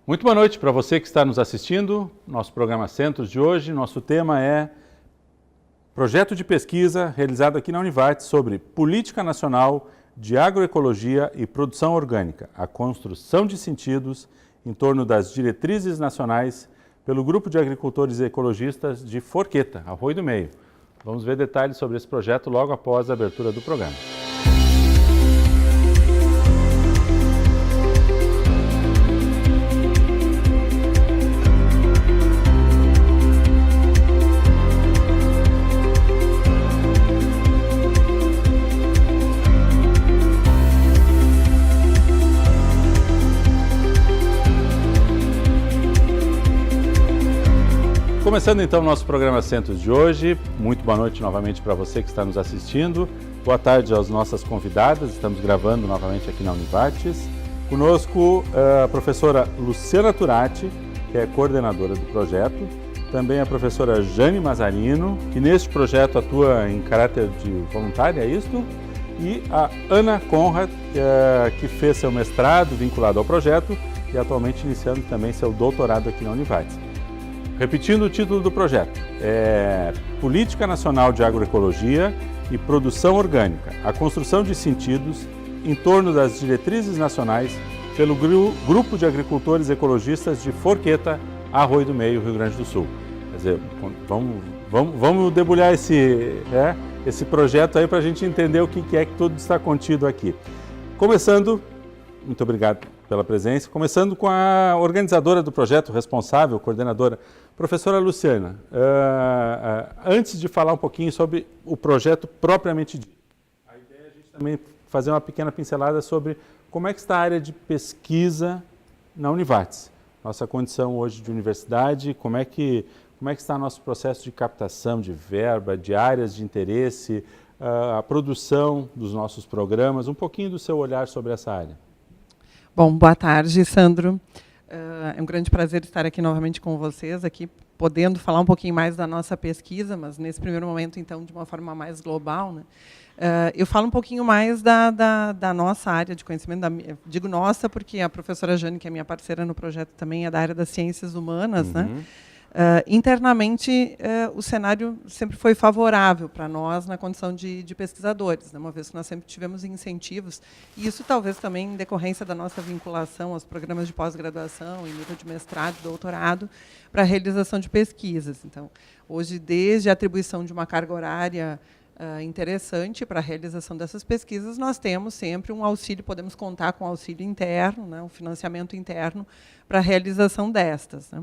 Muito boa noite para você que está nos assistindo. Nosso programa Centros de hoje, nosso tema é projeto de pesquisa realizado aqui na Univarte sobre Política Nacional de Agroecologia e Produção Orgânica, a construção de sentidos em torno das diretrizes nacionais pelo Grupo de Agricultores e Ecologistas de Forqueta, Arroio do Meio. Vamos ver detalhes sobre esse projeto logo após a abertura do programa. Começando então o nosso programa Centros de hoje, muito boa noite novamente para você que está nos assistindo, boa tarde às nossas convidadas, estamos gravando novamente aqui na Univates. Conosco a professora Luciana Turati, que é coordenadora do projeto, também a professora Jane Mazarino, que neste projeto atua em caráter de voluntária, é isto? E a Ana Conrad, que fez seu mestrado vinculado ao projeto e atualmente iniciando também seu doutorado aqui na Univates. Repetindo o título do projeto, é Política Nacional de Agroecologia e Produção Orgânica, a construção de sentidos em torno das diretrizes nacionais pelo Grupo de Agricultores Ecologistas de Forqueta, Arroio do Meio, Rio Grande do Sul. Quer dizer, vamos debulhar esse projeto aí para a gente entender o que é que tudo está contido aqui. Começando, muito obrigado pela presença, começando com a organizadora do projeto, responsável, coordenadora, professora Luciana. Antes de falar um pouquinho sobre o projeto propriamente dito, a ideia é a gente também fazer uma pequena pincelada sobre como é que está a área de pesquisa na Univates. Nossa condição hoje de universidade, como é que está nosso processo de captação de verba, de áreas de interesse, a produção dos nossos programas, um pouquinho do seu olhar sobre essa área. Bom, boa tarde, Sandro. É um grande prazer estar aqui novamente com vocês, aqui podendo falar um pouquinho mais da nossa pesquisa, mas nesse primeiro momento, então, de uma forma mais global, né? Eu falo um pouquinho mais da nossa área de conhecimento, digo nossa porque a professora Jane, que é minha parceira no projeto, também é da área das ciências humanas, né? Internamente, o cenário sempre foi favorável para nós na condição de pesquisadores, né? Uma vez que nós sempre tivemos incentivos, e isso talvez também em decorrência da nossa vinculação aos programas de pós-graduação, em nível de mestrado, doutorado, para a realização de pesquisas. Então, hoje, desde a atribuição de uma carga horária interessante para a realização dessas pesquisas, nós temos sempre um auxílio, podemos contar com auxílio interno, né? Um financiamento interno para a realização destas, né?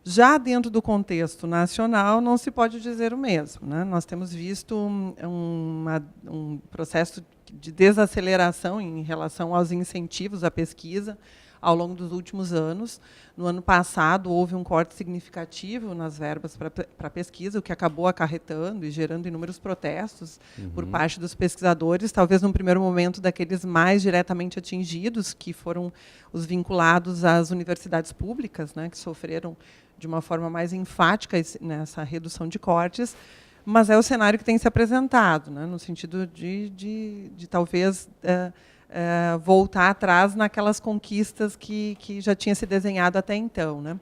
Já dentro do contexto nacional, não se pode dizer o mesmo, né? Nós temos visto um processo de desaceleração em relação aos incentivos à pesquisa ao longo dos últimos anos. No ano passado, houve um corte significativo nas verbas para pesquisa, o que acabou acarretando e gerando inúmeros protestos por parte dos pesquisadores, talvez num primeiro momento daqueles mais diretamente atingidos, que foram os vinculados às universidades públicas, né, que sofreram de uma forma mais enfática nessa redução de cortes, mas é o cenário que tem se apresentado, né, no sentido de talvez voltar atrás naquelas conquistas que já tinha se desenhado até então, né?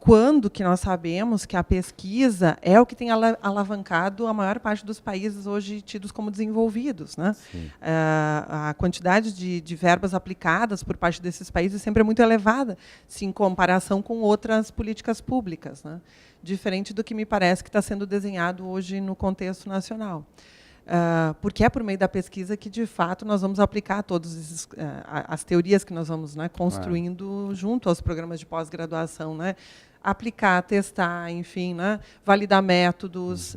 Quando que nós sabemos que a pesquisa é o que tem alavancado a maior parte dos países hoje tidos como desenvolvidos, né? A quantidade de verbas aplicadas por parte desses países sempre é muito elevada, se em comparação com outras políticas públicas, né? Diferente do que me parece que está sendo desenhado hoje no contexto nacional. Porque é por meio da pesquisa que, de fato, nós vamos aplicar todas as teorias que nós vamos, né, construindo junto aos programas de pós-graduação, né? Aplicar, testar, enfim, né, validar métodos,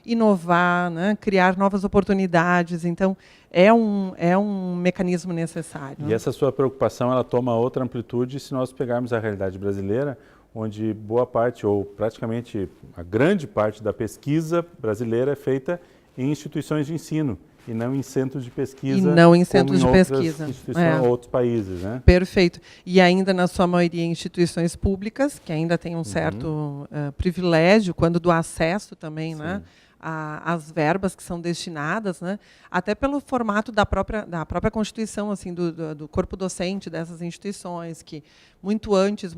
inovar, né, criar novas oportunidades. Então, é um mecanismo necessário. E essa sua preocupação, ela toma outra amplitude se nós pegarmos a realidade brasileira, onde boa parte, ou praticamente a grande parte da pesquisa brasileira é feita em instituições de ensino e não em centros de pesquisa. E não em centros de pesquisa. Instituições, outros países, né? Perfeito. E ainda, na sua maioria, instituições públicas, que ainda têm um certo privilégio, quando do acesso também, né, as verbas que são destinadas, né, até pelo formato da própria Constituição, assim, do corpo docente dessas instituições, que muito antes,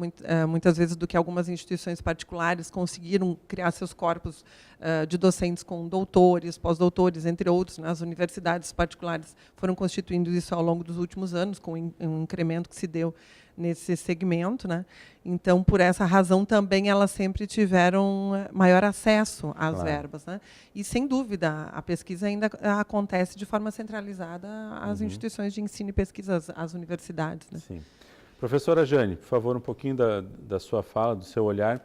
muitas vezes, do que algumas instituições particulares conseguiram criar seus corpos de docentes com doutores, pós-doutores, entre outros, né, as universidades particulares foram constituindo isso ao longo dos últimos anos, com um incremento que se deu nesse segmento, né? Então, por essa razão, também elas sempre tiveram maior acesso às verbas, né? E, sem dúvida, a pesquisa ainda acontece de forma centralizada às instituições de ensino e pesquisa, às universidades, né? Sim. Professora Jane, por favor, um pouquinho da sua fala, do seu olhar.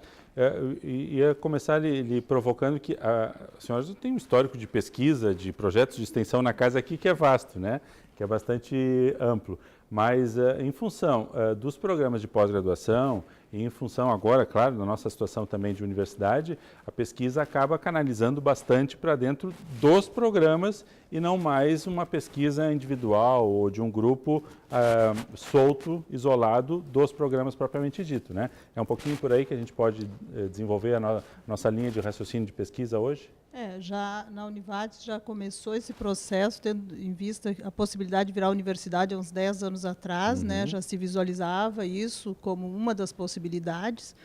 Ia começar lhe provocando que a senhora tem um histórico de pesquisa, de projetos de extensão na casa aqui que é vasto, né? Que é bastante amplo. Mas, em função dos programas de pós-graduação e em função agora, claro, da nossa situação também de universidade, a pesquisa acaba canalizando bastante para dentro dos programas e não mais uma pesquisa individual ou de um grupo solto, isolado dos programas propriamente dito, né? É um pouquinho por aí que a gente pode desenvolver a nossa linha de raciocínio de pesquisa hoje? Já na Univates já começou esse processo, tendo em vista a possibilidade de virar universidade há uns 10 anos atrás, né? Já se visualizava isso como uma das possibilidades,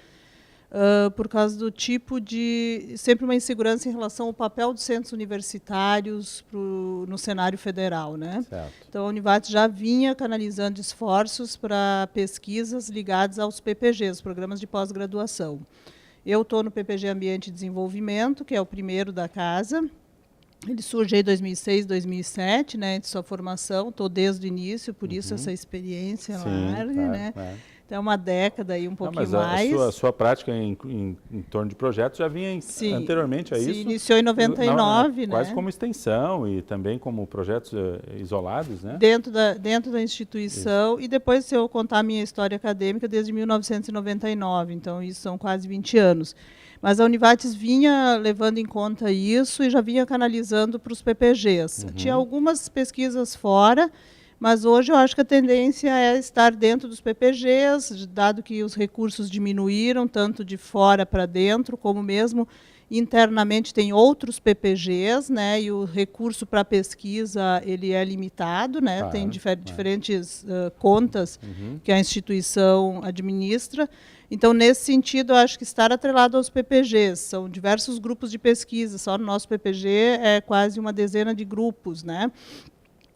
por causa do tipo de... sempre uma insegurança em relação ao papel dos centros universitários no cenário federal, né? Certo. Então, a Univates já vinha canalizando esforços para pesquisas ligadas aos PPGs, Programas de Pós-Graduação. Eu estou no PPG Ambiente e Desenvolvimento, que é o primeiro da casa. Ele surge em 2006, 2007, né, de sua formação. Estou desde o início, por isso essa experiência larga. Claro, né? claro. Então, é uma década e um pouquinho mais. Mas a sua prática em torno de projetos já vinha anteriormente a isso? Se iniciou em 99, quase né? como extensão e também como projetos isolados, né? Dentro da instituição. Isso. E depois, se eu contar a minha história acadêmica, desde 1999. Então, isso são quase 20 anos. Mas a Univates vinha levando em conta isso e já vinha canalizando para os PPGs. Tinha algumas pesquisas fora, mas hoje eu acho que a tendência é estar dentro dos PPGs, dado que os recursos diminuíram, tanto de fora para dentro, como mesmo internamente tem outros PPGs, né, e o recurso para pesquisa ele é limitado, né, claro, tem diferentes contas que a instituição administra. Então, nesse sentido, eu acho que estar atrelado aos PPGs, são diversos grupos de pesquisa, só no nosso PPG é quase uma dezena de grupos, né,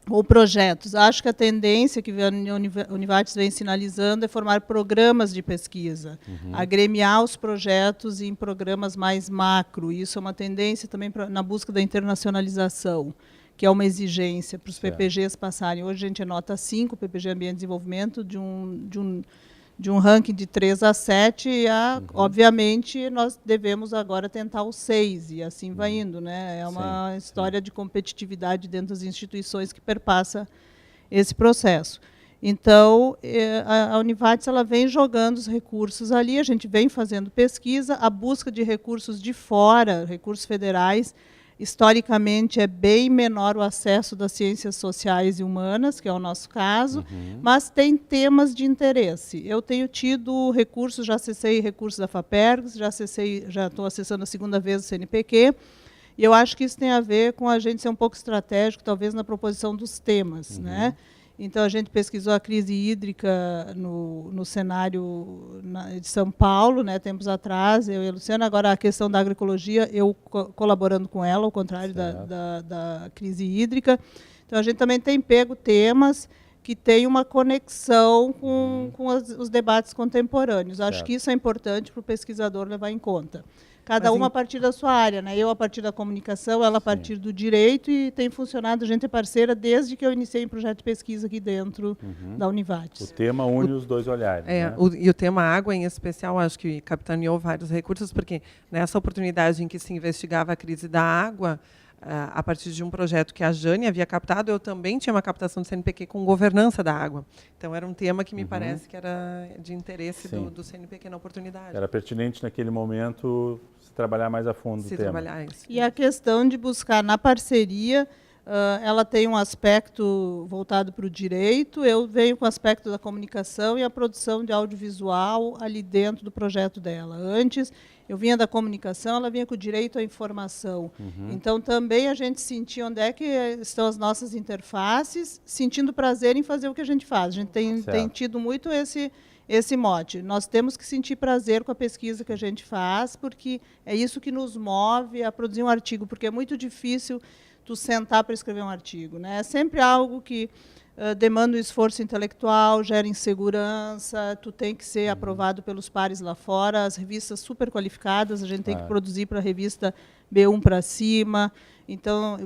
ou projetos. Acho que a tendência que a Univates vem sinalizando é formar programas de pesquisa, agremiar os projetos em programas mais macro. Isso é uma tendência também na busca da internacionalização, que é uma exigência para os PPGs passarem. Hoje a gente anota 5 PPG Ambiente e Desenvolvimento de um ranking de 3 a 7, e obviamente nós devemos agora tentar os 6, e assim vai indo, né? É uma história de competitividade dentro das instituições que perpassa esse processo. Então, a Univates ela vem jogando os recursos ali, a gente vem fazendo pesquisa, a busca de recursos de fora, recursos federais. Historicamente, é bem menor o acesso das ciências sociais e humanas, que é o nosso caso, mas tem temas de interesse. Eu tenho tido recursos, já acessei recursos da FAPERGS, já estou acessando a segunda vez o CNPq, e eu acho que isso tem a ver com a gente ser um pouco estratégico, talvez, na proposição dos temas, né? Então, a gente pesquisou a crise hídrica no cenário de São Paulo, né, tempos atrás, eu e a Luciana. Agora, a questão da agroecologia, eu colaborando com ela, ao contrário da crise hídrica. Então, a gente também tem pego temas que têm uma conexão com os debates contemporâneos. Acho que isso é importante para o pesquisador levar em conta. Cada uma a partir da sua área, né? Eu a partir da comunicação, ela a partir do direito, e tem funcionado, a gente é parceira desde que eu iniciei um projeto de pesquisa aqui dentro da Univates. O tema une os dois olhares. Né? E o tema água, em especial, acho que capitaneou vários recursos, porque nessa oportunidade em que se investigava a crise da água, a partir de um projeto que a Jane havia captado, eu também tinha uma captação do CNPq com governança da água. Então, era um tema que me parece que era de interesse do CNPq na oportunidade. Era pertinente naquele momento se trabalhar mais a fundo o tema. Trabalhar isso. E a questão de buscar na parceria ela tem um aspecto voltado para o direito, eu venho com o aspecto da comunicação e a produção de audiovisual ali dentro do projeto dela. Antes, eu vinha da comunicação, ela vinha com o direito à informação. Então, também a gente sentia onde é que estão as nossas interfaces, sentindo prazer em fazer o que a gente faz. A gente tem tido muito esse mote. Nós temos que sentir prazer com a pesquisa que a gente faz, porque é isso que nos move a produzir um artigo, porque é muito difícil tu sentar para escrever um artigo, né? É sempre algo que demanda um esforço intelectual, gera insegurança, tu tem que ser aprovado pelos pares lá fora, as revistas super qualificadas, a gente tem que produzir para a revista B1 para cima, então,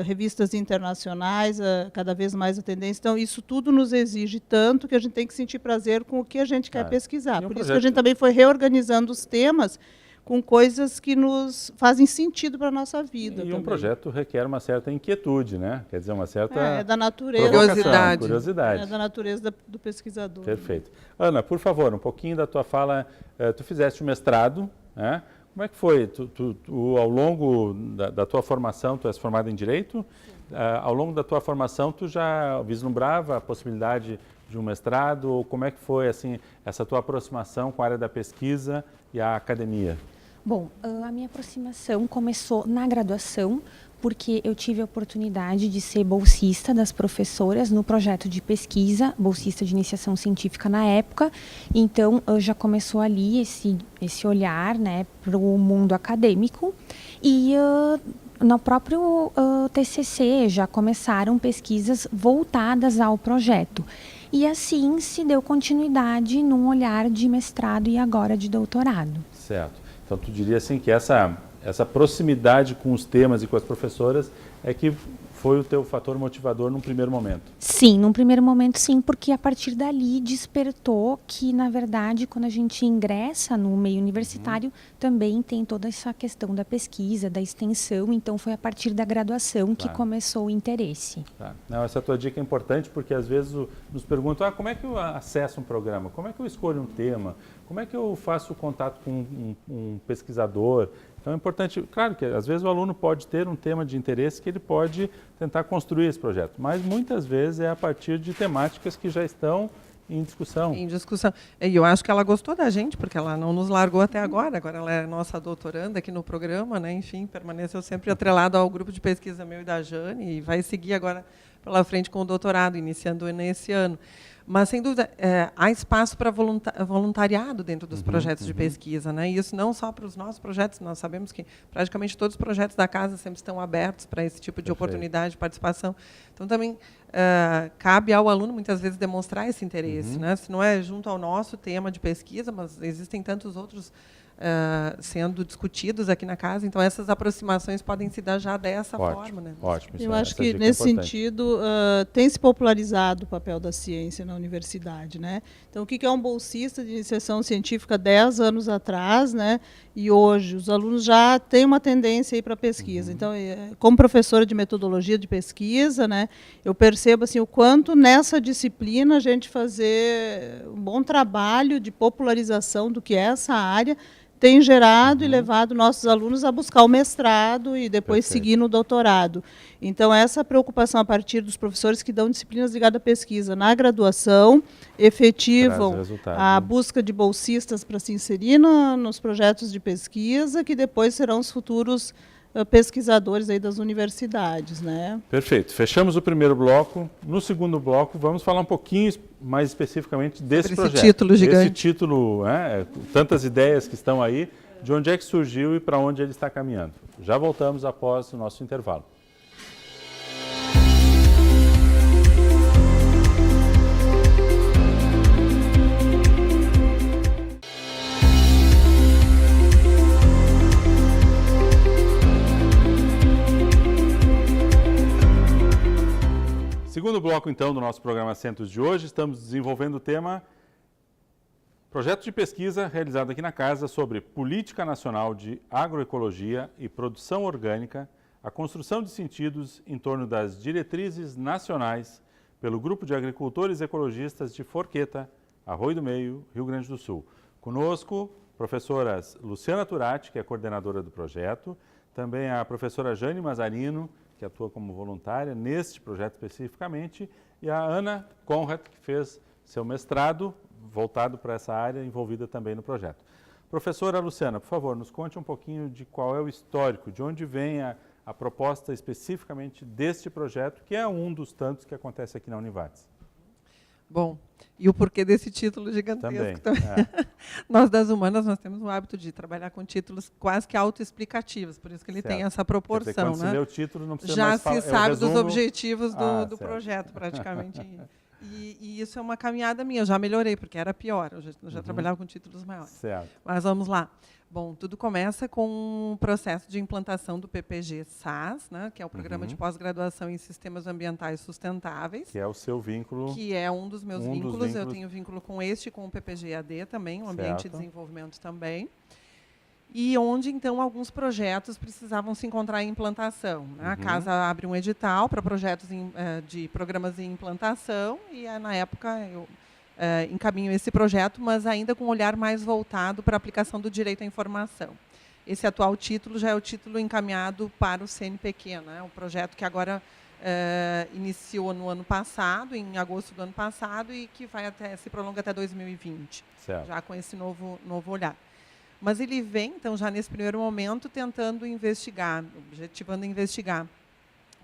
revistas internacionais, cada vez mais a tendência. Então, isso tudo nos exige tanto que a gente tem que sentir prazer com o que a gente quer pesquisar. Por isso que a gente também foi reorganizando os temas com coisas que nos fazem sentido para a nossa vida. E um projeto requer uma certa inquietude, né? Quer dizer, uma certa é da natureza, curiosidade. É da natureza do pesquisador. Perfeito. Ana, por favor, um pouquinho da tua fala. Tu fizeste o mestrado, né? Como é que foi? Ao longo da tua formação, tu és formada em Direito, ao longo da tua formação, tu já vislumbrava a possibilidade de um mestrado? Como é que foi assim, essa tua aproximação com a área da pesquisa e a academia? Bom, a minha aproximação começou na graduação, porque eu tive a oportunidade de ser bolsista das professoras no projeto de pesquisa, bolsista de iniciação científica na época. Então, já começou ali esse olhar, né, para o mundo acadêmico. E no próprio TCC já começaram pesquisas voltadas ao projeto. E assim se deu continuidade num olhar de mestrado e agora de doutorado. Certo. Então, tu diria assim que essa proximidade com os temas e com as professoras é que foi o teu fator motivador num primeiro momento? Sim, num primeiro momento sim, porque a partir dali despertou que, na verdade, quando a gente ingressa no meio universitário, também tem toda essa questão da pesquisa, da extensão, então foi a partir da graduação que começou o interesse. Tá. Não, essa tua dica é importante porque às vezes nos perguntam, como é que eu acesso um programa, como é que eu escolho um tema, como é que eu faço contato com um pesquisador. Então é importante, claro que às vezes o aluno pode ter um tema de interesse que ele pode tentar construir esse projeto, mas muitas vezes é a partir de temáticas que já estão em discussão. Em discussão. E eu acho que ela gostou da gente, porque ela não nos largou até agora ela é nossa doutoranda aqui no programa, né? Enfim, permaneceu sempre atrelado ao grupo de pesquisa meu e da Jane, e vai seguir agora pela frente com o doutorado, iniciando nesse ano. Mas, sem dúvida, há espaço para voluntariado dentro dos projetos de pesquisa, né? E isso não só para os nossos projetos, nós sabemos que praticamente todos os projetos da casa sempre estão abertos para esse tipo de oportunidade de participação. Então, também cabe ao aluno, muitas vezes, demonstrar esse interesse, né? Se não é junto ao nosso tema de pesquisa, mas existem tantos outros sendo discutidos aqui na casa, então essas aproximações podem se dar já dessa forma, né? Ótimo. Eu acho que nesse sentido tem se popularizado o papel da ciência na universidade, né? Então o que é um bolsista de iniciação científica 10 anos atrás, né? E hoje os alunos já têm uma tendência aí para pesquisa. Então, como professora de metodologia de pesquisa, né? Eu percebo assim o quanto nessa disciplina a gente fazer um bom trabalho de popularização do que é essa área tem gerado e levado nossos alunos a buscar o mestrado e depois seguir no doutorado. Então, essa preocupação a partir dos professores que dão disciplinas ligadas à pesquisa na graduação, efetivam a busca de bolsistas para se inserir nos projetos de pesquisa, que depois serão os futuros pesquisadores aí das universidades, né? Perfeito. Fechamos o primeiro bloco. No segundo bloco, vamos falar um pouquinho mais especificamente desse projeto. Esse título gigante. Esse título, tantas ideias que estão aí, de onde é que surgiu e para onde ele está caminhando. Já voltamos após o nosso intervalo. Segundo bloco, então, do nosso programa Centros de hoje, estamos desenvolvendo o tema projeto de pesquisa realizado aqui na casa sobre Política Nacional de Agroecologia e Produção Orgânica, a construção de sentidos em torno das diretrizes nacionais pelo Grupo de Agricultores Ecologistas de Forqueta, Arroio do Meio, Rio Grande do Sul. Conosco, professoras Luciana Turati, que é coordenadora do projeto, também a professora Jane Mazarino, que atua como voluntária neste projeto especificamente, e a Ana Conrad, que fez seu mestrado voltado para essa área, envolvida também no projeto. Professora Luciana, por favor, nos conte um pouquinho de qual é o histórico, de onde vem a proposta especificamente deste projeto, que é um dos tantos que acontece aqui na Univates. Bom, e o porquê desse título gigantesco também. Nós das humanas, nós temos o hábito de trabalhar com títulos quase que autoexplicativos, por isso que ele tem essa proporção. Quer dizer, quando se lê o título, não precisa já mais falar. se sabe dos objetivos do certo. projeto, praticamente. E isso é uma caminhada minha, eu já melhorei, porque era pior, eu já trabalhava com títulos maiores. Certo. Mas vamos lá. Bom, tudo começa com um processo de implantação do PPG-SAS, né, que é o Programa de Pós-Graduação em Sistemas Ambientais Sustentáveis. Que é o seu vínculo. Que é um dos meus vínculos. Eu tenho vínculo com este e com o PPG-AD também, o Ambiente e Desenvolvimento também. E onde, então, alguns projetos precisavam se encontrar em implantação. Né? A casa abre um edital para projetos de programas em implantação e, na época, eu encaminho esse projeto, mas ainda com um olhar mais voltado para a aplicação do direito à informação. Esse atual título já é o título encaminhado para o CNPq, né? Um projeto que agora iniciou no ano passado, em agosto do ano passado, e que se prolonga até 2020, certo. Já com esse novo olhar. Mas ele vem, então, já nesse primeiro momento, tentando investigar, objetivando investigar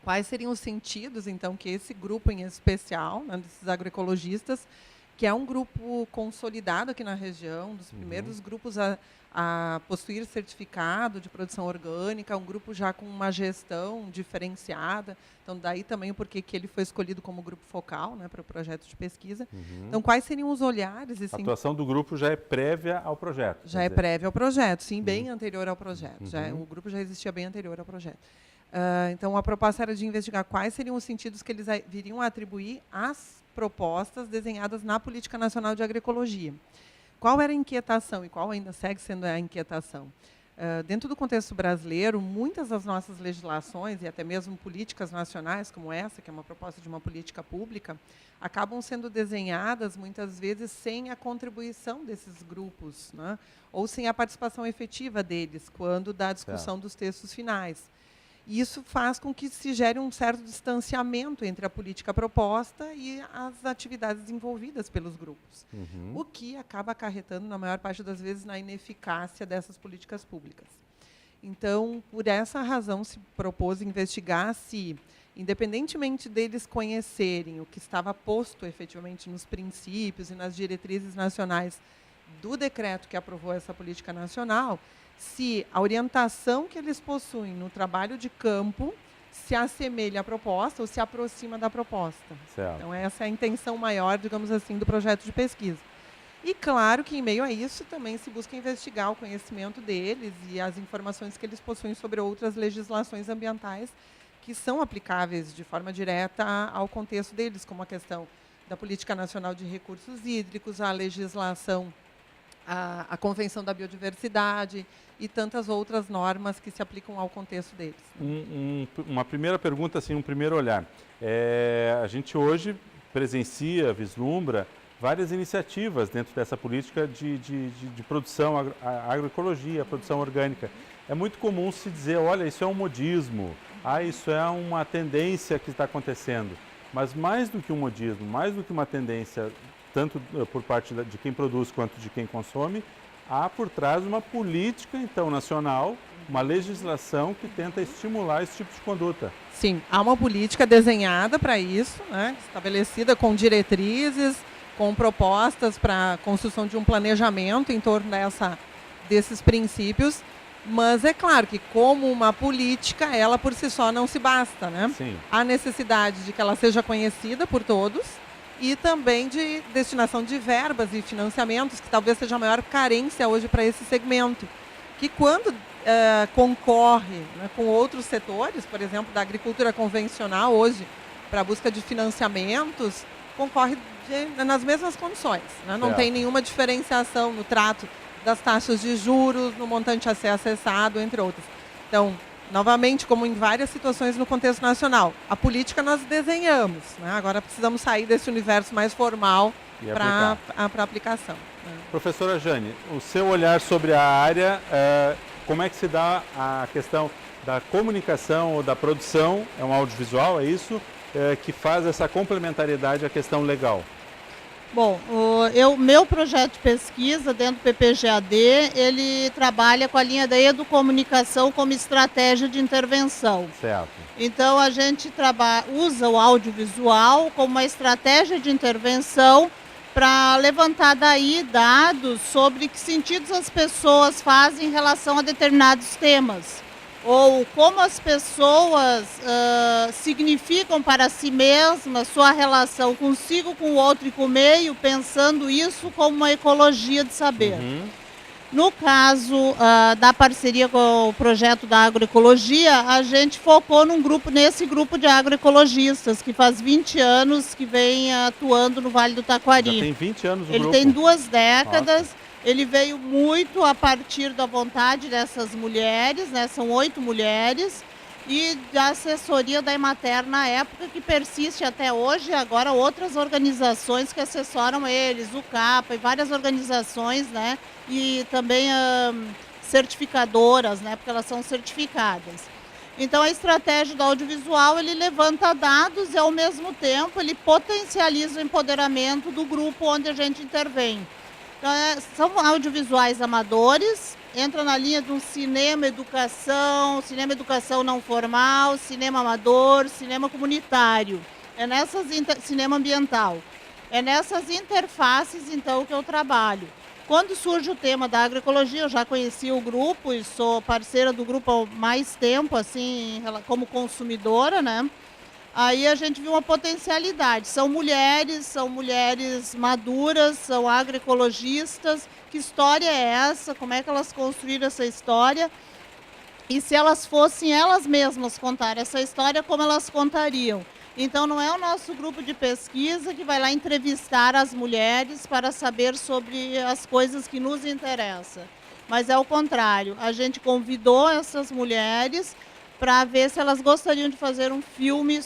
quais seriam os sentidos, então, que esse grupo em especial, né, desses agroecologistas, que é um grupo consolidado aqui na região, dos primeiros grupos a possuir certificado de produção orgânica, um grupo já com uma gestão diferenciada. Então, daí também o porquê que ele foi escolhido como grupo focal, né, para o projeto de pesquisa. Então, quais seriam os olhares? A atuação do grupo já é prévia ao projeto? Já é prévia ao projeto, sim, bem anterior ao projeto. O grupo já existia bem anterior ao projeto. Então, a proposta era de investigar quais seriam os sentidos que eles viriam a atribuir às propostas desenhadas na Política Nacional de Agroecologia. Qual era a inquietação e qual ainda segue sendo a inquietação? Dentro do contexto brasileiro, muitas das nossas legislações e até mesmo políticas nacionais, como essa, que é uma proposta de uma política pública, acabam sendo desenhadas, muitas vezes, sem a contribuição desses grupos, né? Ou sem a participação efetiva deles, quando da discussão dos textos finais. E isso faz com que se gere um certo distanciamento entre a política proposta e as atividades envolvidas pelos grupos, o que acaba acarretando, na maior parte das vezes, na ineficácia dessas políticas públicas. Então, por essa razão, se propôs investigar se, independentemente deles conhecerem o que estava posto efetivamente nos princípios e nas diretrizes nacionais do decreto que aprovou essa política nacional, se a orientação que eles possuem no trabalho de campo se assemelha à proposta ou se aproxima da proposta. Certo. Então, essa é a intenção maior, digamos assim, do projeto de pesquisa. E, claro, que, em meio a isso, também se busca investigar o conhecimento deles e as informações que eles possuem sobre outras legislações ambientais que são aplicáveis de forma direta ao contexto deles, como a questão da Política Nacional de Recursos Hídricos, a legislação, a Convenção da Biodiversidade e tantas outras normas que se aplicam ao contexto deles. Uma primeira pergunta, assim, um primeiro olhar. A gente hoje presencia, vislumbra várias iniciativas dentro dessa política de produção, agroecologia, produção orgânica. É muito comum se dizer, olha, isso é um modismo, isso é uma tendência que está acontecendo. Mas mais do que um modismo, mais do que uma tendência, tanto por parte de quem produz quanto de quem consome, há por trás uma política, então, nacional, uma legislação que tenta estimular esse tipo de conduta. Sim, há uma política desenhada para isso, né, estabelecida com diretrizes, com propostas para a construção de um planejamento em torno desses princípios, mas é claro que, como uma política, ela por si só não se basta, né? Sim. Há necessidade de que ela seja conhecida por todos, e também de destinação de verbas e financiamentos, que talvez seja a maior carência hoje para esse segmento, que quando concorre, né, com outros setores, por exemplo, da agricultura convencional hoje, para a busca de financiamentos, concorre nas mesmas condições, né? Não tem nenhuma diferenciação no trato das taxas de juros, no montante a ser acessado, entre outras. Então, novamente, como em várias situações no contexto nacional, a política nós desenhamos, né? Agora precisamos sair desse universo mais formal para aplicação. Professora Jane, o seu olhar sobre a área, como é que se dá a questão da comunicação ou da produção, é um audiovisual, é isso? Que faz essa complementariedade à questão legal. Bom, meu projeto de pesquisa dentro do PPGAD, ele trabalha com a linha da educomunicação como estratégia de intervenção. Certo. Então, a gente usa o audiovisual como uma estratégia de intervenção para levantar daí dados sobre que sentidos as pessoas fazem em relação a determinados temas, ou como as pessoas significam para si mesmas sua relação consigo, com o outro e com o meio, pensando isso como uma ecologia de saber. Uhum. No caso da parceria com o projeto da agroecologia, a gente focou nesse grupo de agroecologistas, que faz 20 anos que vem atuando no Vale do Taquari. Já tem 20 anos o Ele grupo. tem 2 décadas. Nossa. Ele veio muito a partir da vontade dessas mulheres, né? São 8 mulheres, e da assessoria da Emater na época, que persiste até hoje. Agora outras organizações que assessoram eles, o CAPA e várias organizações, né? E também certificadoras, né? Porque elas são certificadas. Então, a estratégia do audiovisual, ele levanta dados e, ao mesmo tempo, ele potencializa o empoderamento do grupo onde a gente intervém. Então, são audiovisuais amadores, entra na linha de um cinema educação não formal, cinema amador, cinema comunitário, cinema ambiental. É nessas interfaces, então, que eu trabalho. Quando surge o tema da agroecologia, eu já conheci o grupo e sou parceira do grupo há mais tempo, assim, como consumidora, né? Aí a gente viu uma potencialidade. São mulheres maduras, são agroecologistas. Que história é essa? Como é que elas construíram essa história? E se elas fossem elas mesmas contar essa história, como elas contariam? Então, não é o nosso grupo de pesquisa que vai lá entrevistar as mulheres para saber sobre as coisas que nos interessam. Mas é o contrário. A gente convidou essas mulheres para ver se elas gostariam de fazer um filme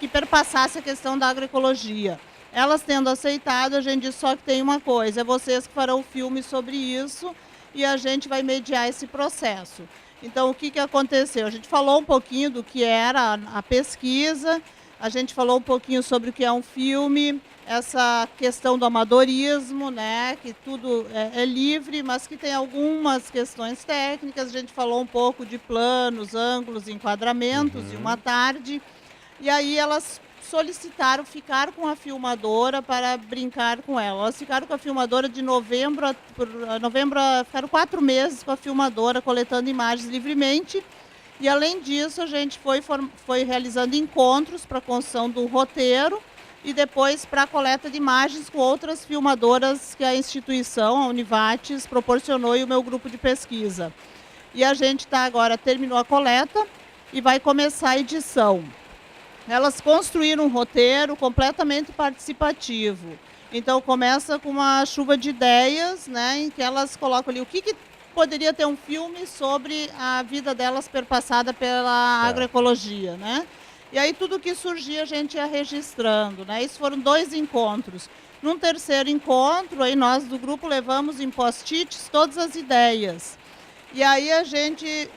que perpassasse a questão da agroecologia. Elas tendo aceitado, a gente disse só que tem uma coisa, é vocês que farão o filme sobre isso e a gente vai mediar esse processo. Então, o que aconteceu? A gente falou um pouquinho do que era a pesquisa, a gente falou um pouquinho sobre o que é um filme, essa questão do amadorismo, né, que tudo é livre, mas que tem algumas questões técnicas. A gente falou um pouco de planos, ângulos, enquadramentos em uma tarde. E aí elas solicitaram ficar com a filmadora para brincar com ela. Elas ficaram com a filmadora de novembro, ficaram 4 meses com a filmadora, coletando imagens livremente. E, além disso, a gente foi realizando encontros para a construção do roteiro e depois para a coleta de imagens com outras filmadoras que a instituição, a Univates, proporcionou, e o meu grupo de pesquisa. E a gente terminou a coleta e vai começar a edição. Elas construíram um roteiro completamente participativo. Então, começa com uma chuva de ideias, né, em que elas colocam ali o que poderia ter um filme sobre a vida delas perpassada pela agroecologia, né? E aí tudo que surgia a gente ia registrando, né? Isso foram 2 encontros. Num terceiro encontro, aí nós do grupo levamos em post-its todas as ideias. E aí a gente,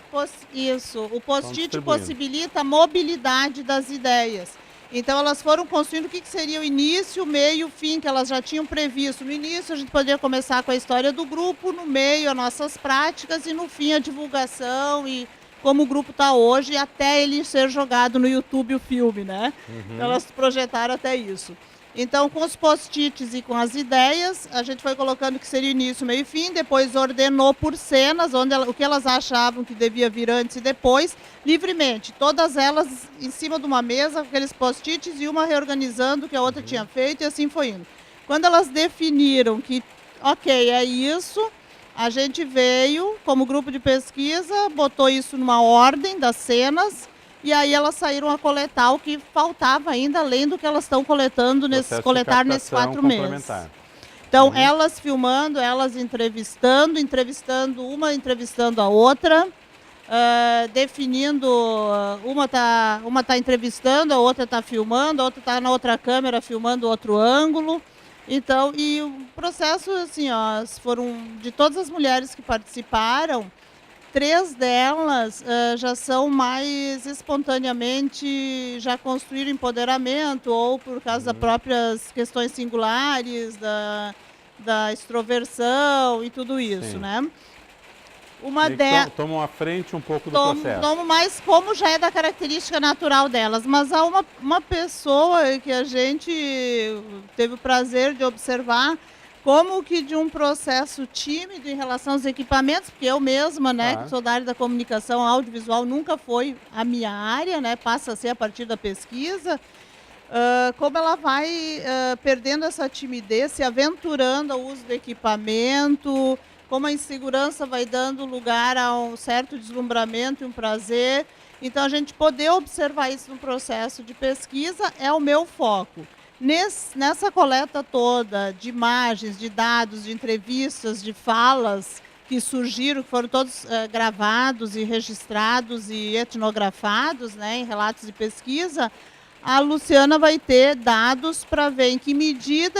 o post-it possibilita a mobilidade das ideias. Então elas foram construindo o que seria o início, o meio, o fim, que elas já tinham previsto. No início a gente poderia começar com a história do grupo, no meio as nossas práticas e no fim a divulgação e como o grupo está hoje, até ele ser jogado no YouTube o filme, né? Então, elas projetaram até isso. Então, com os post-its e com as ideias, a gente foi colocando o que seria início, meio e fim, depois ordenou por cenas, o que elas achavam que devia vir antes e depois, livremente. Todas elas em cima de uma mesa, com aqueles post-its, e uma reorganizando o que a outra tinha feito, e assim foi indo. Quando elas definiram que, ok, é isso, a gente veio, como grupo de pesquisa, botou isso numa ordem das cenas, e aí elas saíram a coletar o que faltava ainda, além do que elas estão coletando nesses 4 meses. Então, elas filmando, elas entrevistando a outra, definindo, uma tá entrevistando, a outra está filmando, a outra está na outra câmera filmando outro ângulo. Então, e o processo, assim, foram de todas as mulheres que participaram, 3 delas já são mais espontaneamente, já construíram empoderamento, ou por causa das próprias questões singulares, da extroversão e tudo isso, né? Tomam à frente um pouco do processo. Tomam mais como já é da característica natural delas. Mas há uma pessoa que a gente teve o prazer de observar como que de um processo tímido em relação aos equipamentos, porque eu mesma, né, que sou da área da comunicação audiovisual, nunca foi a minha área, né, passa a ser a partir da pesquisa, como ela vai perdendo essa timidez, se aventurando ao uso do equipamento, como a insegurança vai dando lugar a um certo deslumbramento e um prazer. Então, a gente poder observar isso no processo de pesquisa é o meu foco. Nessa coleta toda de imagens, de dados, de entrevistas, de falas que surgiram, que foram todos gravados e registrados e etnografados, né, em relatos de pesquisa, a Luciana vai ter dados para ver em que medida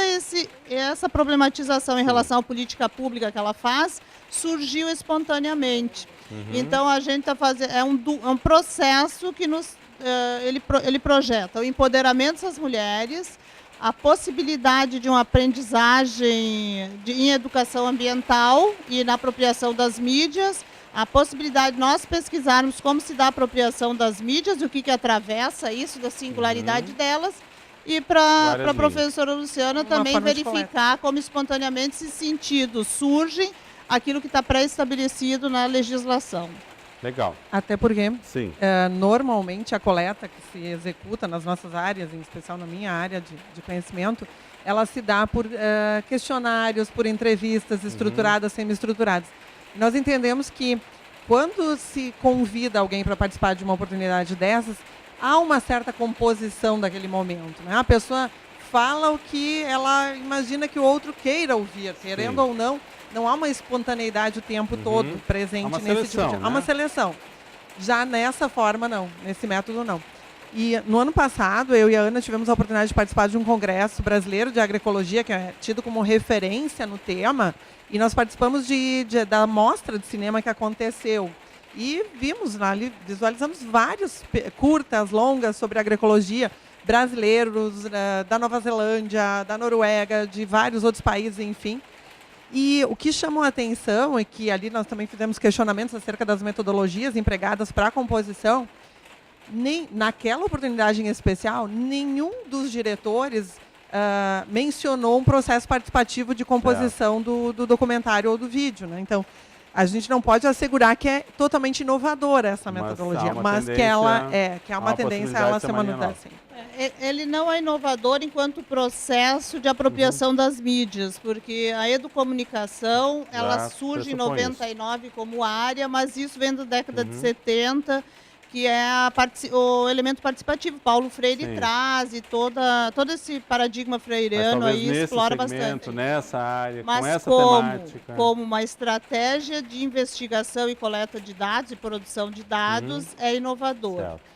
essa problematização em relação à política pública que ela faz surgiu espontaneamente. Então, a gente está fazendo... É um processo que ele projeta o empoderamento das mulheres, a possibilidade de uma aprendizagem em educação ambiental e na apropriação das mídias, a possibilidade de nós pesquisarmos como se dá a apropriação das mídias, o que atravessa isso, da singularidade delas, e para a professora Luciana também verificar como espontaneamente esses sentidos surgem, aquilo que está pré-estabelecido na legislação. Legal. Até porque, sim, normalmente, a coleta que se executa nas nossas áreas, em especial na minha área de conhecimento, ela se dá por questionários, por entrevistas estruturadas, semi-estruturadas. Nós entendemos que, quando se convida alguém para participar de uma oportunidade dessas, há uma certa composição daquele momento, né? A pessoa fala o que ela imagina que o outro queira ouvir, querendo ou não. Não há uma espontaneidade o tempo todo presente nesse tipo de... Há uma seleção. Já nessa forma, não. Nesse método, não. E no ano passado, eu e a Ana tivemos a oportunidade de participar de um congresso brasileiro de agroecologia, que é tido como referência no tema, e nós participamos da mostra de cinema que aconteceu. E vimos lá, visualizamos vários curtas, longas sobre agroecologia, brasileiros, da Nova Zelândia, da Noruega, de vários outros países, enfim. E o que chamou a atenção é que ali nós também fizemos questionamentos acerca das metodologias empregadas para a composição. Naquela oportunidade em especial, nenhum dos diretores mencionou um processo participativo de composição do documentário ou do vídeo, né? Então, a gente não pode assegurar que é totalmente inovadora essa metodologia, mas que há uma tendência a ela se manter assim. Ele não é inovador enquanto processo de apropriação das mídias, porque a educomunicação ela surge em 99 como área, mas isso vem da década de 70, que é o elemento participativo. Paulo Freire traz e todo esse paradigma freiriano aí explora bastante. Nessa área, mas com essa temática. Como uma estratégia de investigação e coleta de dados e produção de dados é inovador. Certo.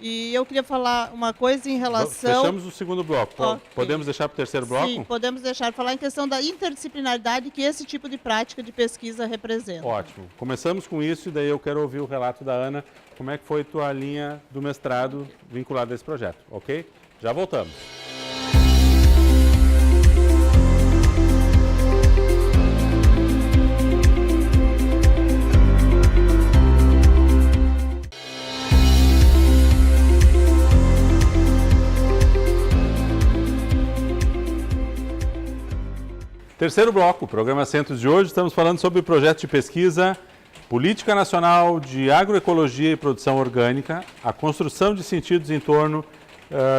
E eu queria falar uma coisa em relação... Fechamos o segundo bloco. Podemos deixar para o terceiro bloco? Sim, podemos deixar. Falar em questão da interdisciplinaridade que esse tipo de prática de pesquisa representa. Ótimo. Começamos com isso e daí eu quero ouvir o relato da Ana. Como é que foi tua linha do mestrado vinculada a esse projeto, ok? Já voltamos. Terceiro bloco, programa Centros de hoje, estamos falando sobre o projeto de pesquisa Política Nacional de Agroecologia e Produção Orgânica, a construção de sentidos em torno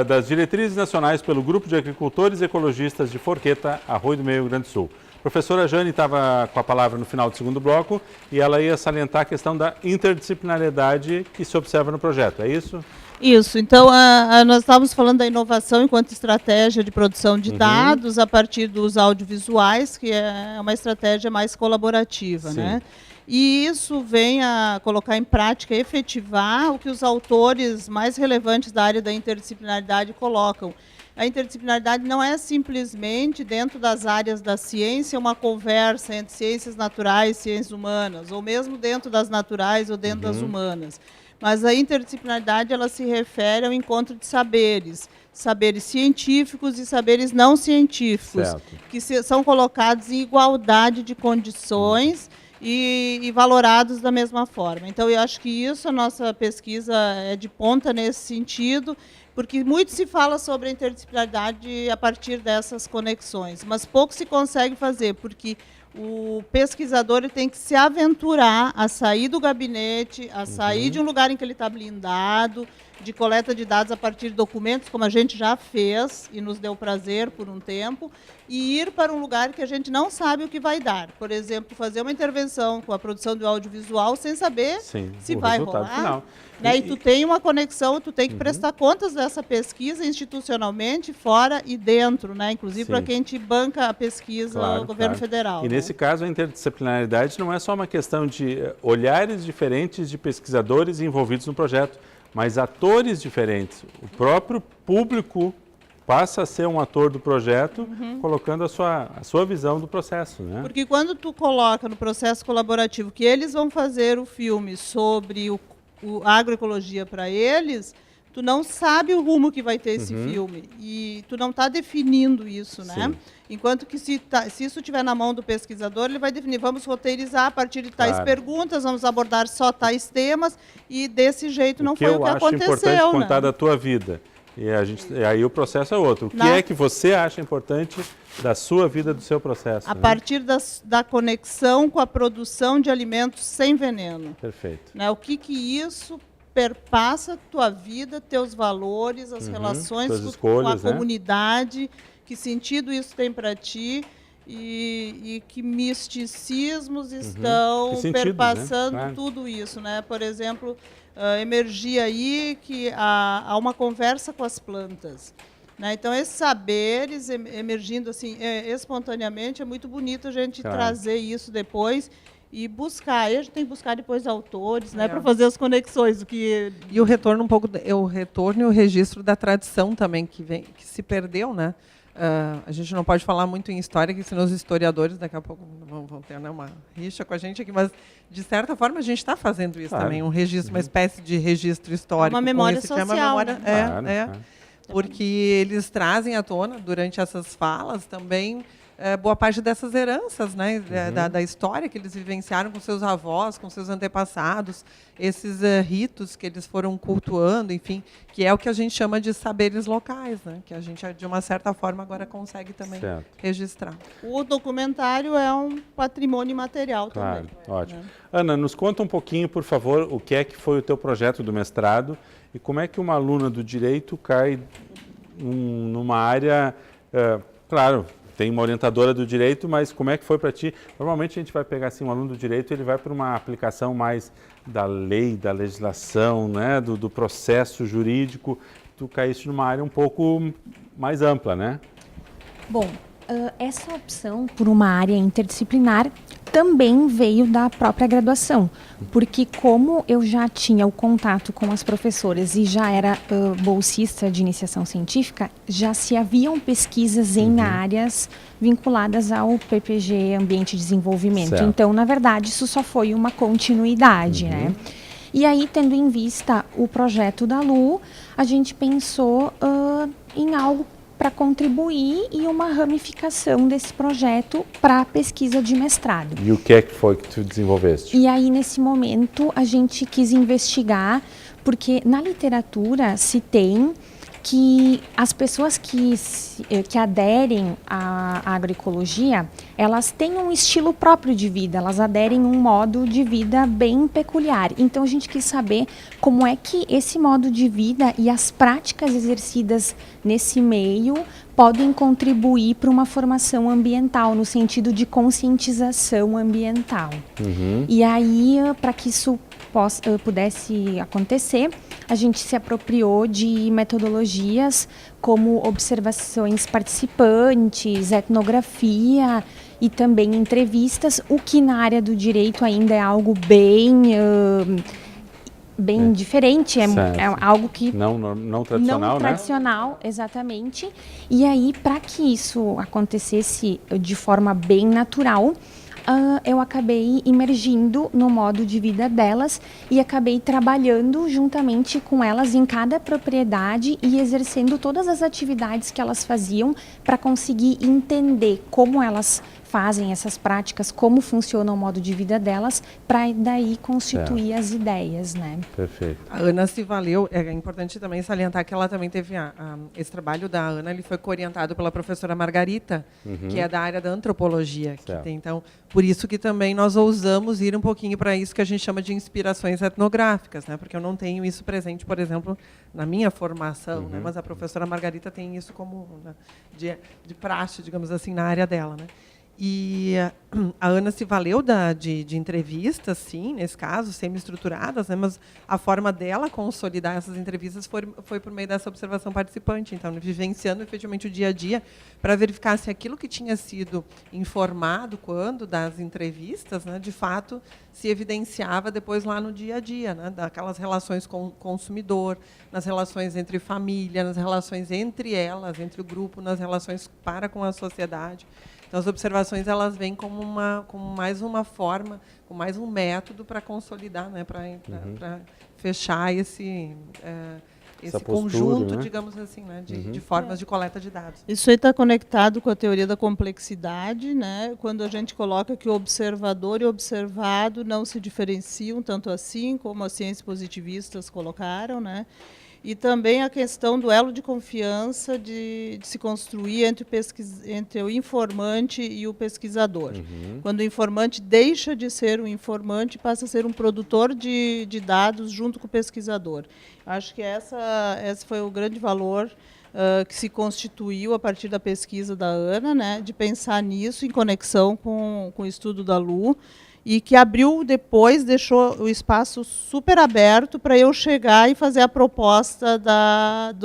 das diretrizes nacionais pelo Grupo de Agricultores e Ecologistas de Forqueta, Arroio do Meio, Rio Grande do Sul. A professora Jane estava com a palavra no final do segundo bloco e ela ia salientar a questão da interdisciplinariedade que se observa no projeto, é isso? Isso, então nós estávamos falando da inovação enquanto estratégia de produção de dados a partir dos audiovisuais, que é uma estratégia mais colaborativa, né? E isso vem a colocar em prática, efetivar o que os autores mais relevantes da área da interdisciplinaridade colocam, a interdisciplinaridade não é simplesmente, dentro das áreas da ciência, uma conversa entre ciências naturais e ciências humanas, ou mesmo dentro das naturais ou dentro das humanas. Mas a interdisciplinaridade ela se refere ao encontro de saberes, saberes científicos e saberes não científicos, Certo. que são colocados em igualdade de condições e valorados da mesma forma. Então, eu acho que isso, a nossa pesquisa é de ponta nesse sentido, porque muito se fala sobre a interdisciplinaridade a partir dessas conexões, mas pouco se consegue fazer, porque o pesquisador ele tem que se aventurar a sair do gabinete, a sair de um lugar em que ele está blindado, de coleta de dados a partir de documentos, como a gente já fez e nos deu prazer por um tempo, e ir para um lugar que a gente não sabe o que vai dar. Por exemplo, fazer uma intervenção com a produção do audiovisual sem saber se vai rolar. Final. Né? E tu tem uma conexão, tu tem que prestar contas dessa pesquisa institucionalmente, fora e dentro, né? Inclusive para quem te banca a pesquisa, o governo federal. E nesse caso, a interdisciplinaridade não é só uma questão de olhares diferentes de pesquisadores envolvidos no projeto, mas atores diferentes. O próprio público passa a ser um ator do projeto, colocando a sua visão do processo, né? Porque quando tu coloca no processo colaborativo que eles vão fazer o filme sobre a agroecologia para eles, tu não sabe o rumo que vai ter esse filme. E tu não está definindo isso, né? Sim. Enquanto que se isso estiver na mão do pesquisador, ele vai definir, vamos roteirizar a partir de tais perguntas, vamos abordar só tais temas, e desse jeito não foi o que aconteceu. Eu acho importante contar da tua vida. E aí o processo é outro. O que é que você acha importante da sua vida, do seu processo? A partir da conexão com a produção de alimentos sem veneno. Perfeito. Né? O que isso perpassa tua vida, teus valores, as relações com a comunidade, que sentido isso tem para ti e que misticismos estão perpassando tudo isso, né? Por exemplo, emergia aí que há uma conversa com as plantas. Né? Então, esses saberes emergindo assim, espontaneamente, é muito bonito a gente trazer isso depois e buscar. Aí a gente tem que buscar depois autores, né, para fazer as conexões. E o retorno o retorno e o registro da tradição também, que se perdeu, né? A gente não pode falar muito em história, que senão os historiadores daqui a pouco vão ter, né, uma rixa com a gente aqui, mas de certa forma a gente está fazendo isso também, um registro, uma espécie de registro histórico. Uma memória social. Uma memória, porque eles trazem à tona, durante essas falas, também boa parte dessas heranças, né, da história que eles vivenciaram com seus avós, com seus antepassados, esses ritos que eles foram cultuando, enfim, que é o que a gente chama de saberes locais, né, que a gente, de uma certa forma, agora consegue também registrar. O documentário é um patrimônio imaterial também. Ótimo. Né? Ana, nos conta um pouquinho, por favor, o que é que foi o teu projeto do mestrado e como é que uma aluna do direito cai numa área, claro, tem uma orientadora do direito, mas como é que foi para ti? Normalmente a gente vai pegar assim, um aluno do direito, ele vai para uma aplicação mais da lei, da legislação, né, do processo jurídico. Tu caíste numa área um pouco mais ampla, né? Bom, essa opção por uma área interdisciplinar também veio da própria graduação, porque como eu já tinha o contato com as professoras e já era bolsista de iniciação científica, já se haviam pesquisas em áreas vinculadas ao PPG, Ambiente e Desenvolvimento. Certo. Então, na verdade, isso só foi uma continuidade, né? E aí, tendo em vista o projeto da Lu, a gente pensou em algo para contribuir e uma ramificação desse projeto para a pesquisa de mestrado. E o que é que foi que tu desenvolveste? E aí, nesse momento, a gente quis investigar, porque na literatura se tem que as pessoas que aderem à agroecologia, elas têm um estilo próprio de vida, elas aderem a um modo de vida bem peculiar. Então, a gente quis saber como é que esse modo de vida e as práticas exercidas nesse meio podem contribuir para uma formação ambiental, no sentido de conscientização ambiental. E aí, para que isso pudesse acontecer, a gente se apropriou de metodologias como observações participantes, etnografia e também entrevistas, o que na área do direito ainda é algo bem bem diferente, é algo que não tradicional, não tradicional, exatamente. E aí, para que isso acontecesse de forma bem natural, eu acabei imergindo no modo de vida delas e acabei trabalhando juntamente com elas em cada propriedade e exercendo todas as atividades que elas faziam para conseguir entender como elas fazem essas práticas, como funciona o modo de vida delas, para daí constituir as ideias, né? Perfeito. A Ana se valeu, é importante também salientar que ela também teve esse trabalho da Ana, ele foi orientado pela professora Margarita, que é da área da antropologia. Que tem, então, por isso que também nós ousamos ir um pouquinho para isso que a gente chama de inspirações etnográficas, né? Porque eu não tenho isso presente, por exemplo, na minha formação, né? Mas a professora Margarita tem isso como, né, de praxe, digamos assim, na área dela, né? E a Ana se valeu de entrevistas, sim, nesse caso, semi-estruturadas, né, mas a forma dela consolidar essas entrevistas foi por meio dessa observação participante, então, vivenciando efetivamente o dia a dia, para verificar se aquilo que tinha sido informado quando das entrevistas, né, de fato, se evidenciava depois lá no dia a dia, né, daquelas relações com o consumidor, nas relações entre família, nas relações entre elas, entre o grupo, nas relações para com a sociedade. Então, as observações elas vêm como mais uma forma, com mais um método para consolidar, né, para fechar esse postura, conjunto, né, digamos assim, né, de formas de coleta de dados. Isso aí está conectado com a teoria da complexidade, né, quando a gente coloca que o observador e o observado não se diferenciam tanto assim, como as ciências positivistas colocaram, né? E também a questão do elo de confiança de se construir entre o informante e o pesquisador. Quando o informante deixa de ser um informante, passa a ser um produtor de dados junto com o pesquisador. Acho que esse foi o grande valor que se constituiu a partir da pesquisa da Ana, né, de pensar nisso em conexão com o estudo da Lu, e que abriu depois, deixou o espaço super aberto para eu chegar e fazer a proposta da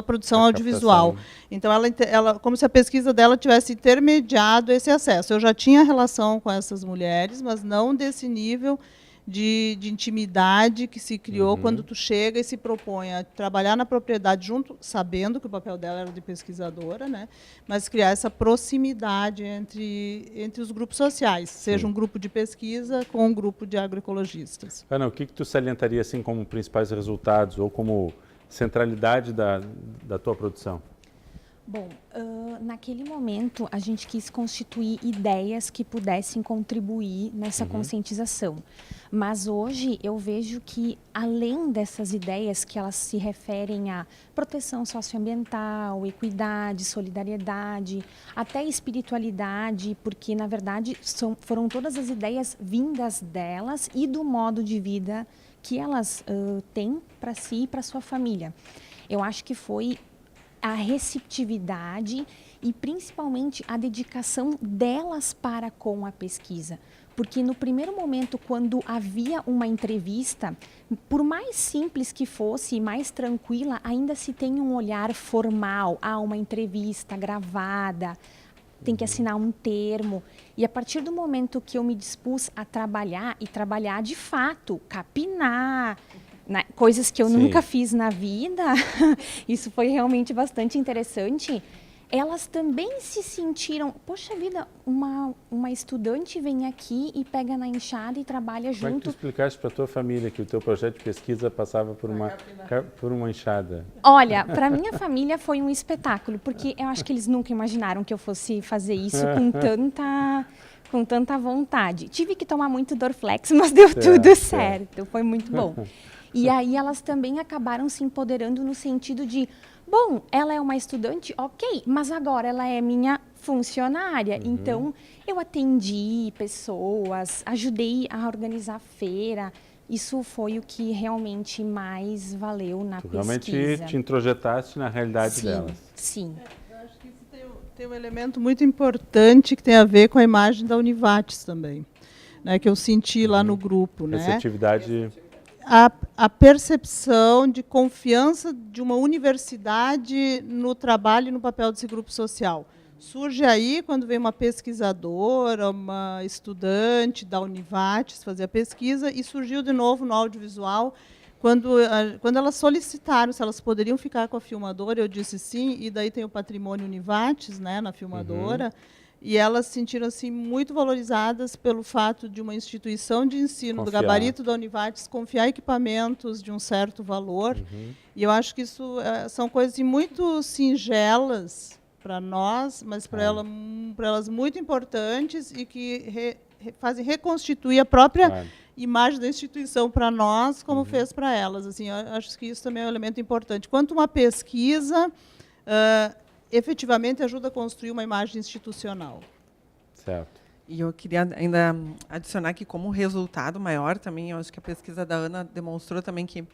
produção audiovisual. Então, ela, como se a pesquisa dela tivesse intermediado esse acesso. Eu já tinha relação com essas mulheres, mas não desse nível de intimidade que se criou quando tu chega e se propõe a trabalhar na propriedade junto, sabendo que o papel dela era de pesquisadora, né, mas criar essa proximidade entre os grupos sociais, seja um grupo de pesquisa com um grupo de agroecologistas. Ana, o que tu salientaria assim como principais resultados ou como centralidade da tua produção? Bom, naquele momento a gente quis constituir ideias que pudessem contribuir nessa conscientização. Mas hoje eu vejo que, além dessas ideias que elas se referem à proteção socioambiental, equidade, solidariedade, até espiritualidade, porque, na verdade, foram todas as ideias vindas delas e do modo de vida que elas têm para si e para sua família. Eu acho que foi a receptividade e principalmente a dedicação delas para com a pesquisa. Porque no primeiro momento, quando havia uma entrevista, por mais simples que fosse, mais tranquila, ainda se tem um olhar formal, uma entrevista gravada, tem que assinar um termo. E a partir do momento que eu me dispus a trabalhar, e trabalhar de fato, capinar, né, coisas que eu nunca fiz na vida, isso foi realmente bastante interessante. Elas também se sentiram, poxa vida, uma estudante vem aqui e pega na enxada e trabalha junto. Como é que tu explicaste para a tua família que o teu projeto de pesquisa passava por uma enxada? Olha, para minha família foi um espetáculo, porque eu acho que eles nunca imaginaram que eu fosse fazer isso com tanta vontade. Tive que tomar muito Dorflex, mas deu tudo certo, foi muito bom. E aí elas também acabaram se empoderando no sentido de, bom, ela é uma estudante, ok, mas agora ela é minha funcionária. Então, eu atendi pessoas, ajudei a organizar a feira. Isso foi o que realmente mais valeu na pesquisa. Realmente te introjetaste na realidade delas. Sim. Eu acho que isso tem um elemento muito importante que tem a ver com a imagem da Univates também, né, que eu senti lá no grupo. Receptividade... A percepção de confiança de uma universidade no trabalho e no papel desse grupo social. Surge aí quando vem uma pesquisadora, uma estudante da Univates fazer a pesquisa, e surgiu de novo no audiovisual Quando elas solicitaram se elas poderiam ficar com a filmadora, eu disse sim, e daí tem o patrimônio Univates, né, na filmadora, e elas se sentiram assim, muito valorizadas pelo fato de uma instituição de ensino do gabarito da Univates confiar equipamentos de um certo valor. E eu acho que isso são coisas assim, muito singelas para nós, mas para elas muito importantes e que fazem reconstituir a própria imagem da instituição para nós, como fez para elas. Assim, eu acho que isso também é um elemento importante. Quanto uma pesquisa, efetivamente ajuda a construir uma imagem institucional. Certo. E eu queria ainda adicionar que, como resultado maior também, eu acho que a pesquisa da Ana demonstrou também que,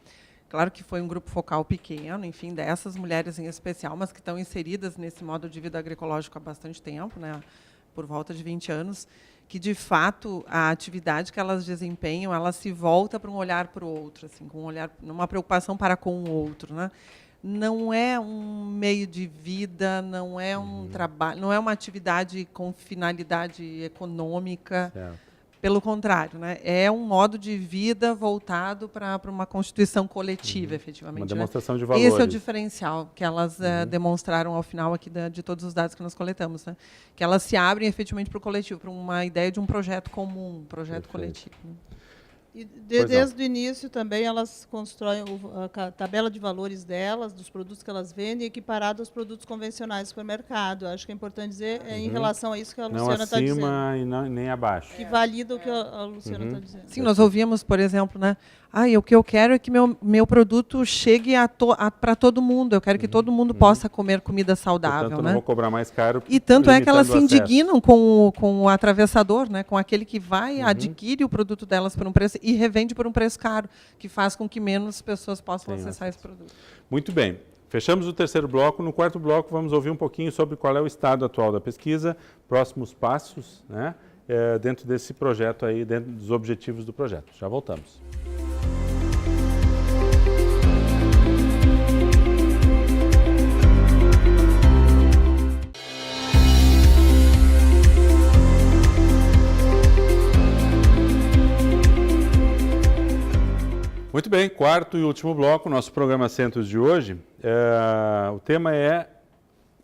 claro que foi um grupo focal pequeno, enfim, dessas mulheres em especial, mas que estão inseridas nesse modo de vida agroecológico há bastante tempo, né, por volta de 20 anos, que, de fato, a atividade que elas desempenham, ela se volta para um olhar para o outro, assim, com um olhar, uma preocupação para com o outro, né? Não é um meio de vida, não é um trabalho, não é uma atividade com finalidade econômica. Certo. Pelo contrário, né? É um modo de vida voltado para uma constituição coletiva, efetivamente. Uma demonstração de valores. Esse é o diferencial que elas demonstraram ao final aqui de todos os dados que nós coletamos, né? Que elas se abrem efetivamente para o coletivo, para uma ideia de um projeto comum, um projeto coletivo. Né? E desde o início também elas constroem a tabela de valores delas, dos produtos que elas vendem, equiparado aos produtos convencionais do supermercado. Acho que é importante dizer em relação a isso que a Luciana está dizendo. Não acima e não, nem abaixo. Que valida o que a Luciana está dizendo. Sim, nós ouvíamos, por exemplo, né? O que eu quero é que meu produto chegue para todo mundo. Eu quero que todo mundo possa comer comida saudável. Portanto, né? não vou cobrar mais caro. E tanto é que elas se limitando o indignam com o atravessador, né? Com aquele que vai, adquire o produto delas por um preço e revende por um preço caro, que faz com que menos pessoas possam acessar esse produto. Muito bem. Fechamos o terceiro bloco. No quarto bloco, vamos ouvir um pouquinho sobre qual é o estado atual da pesquisa, próximos passos, né? Dentro desse projeto aí, dentro dos objetivos do projeto. Já voltamos. Muito bem, quarto e último bloco, nosso programa Centros de hoje. O tema é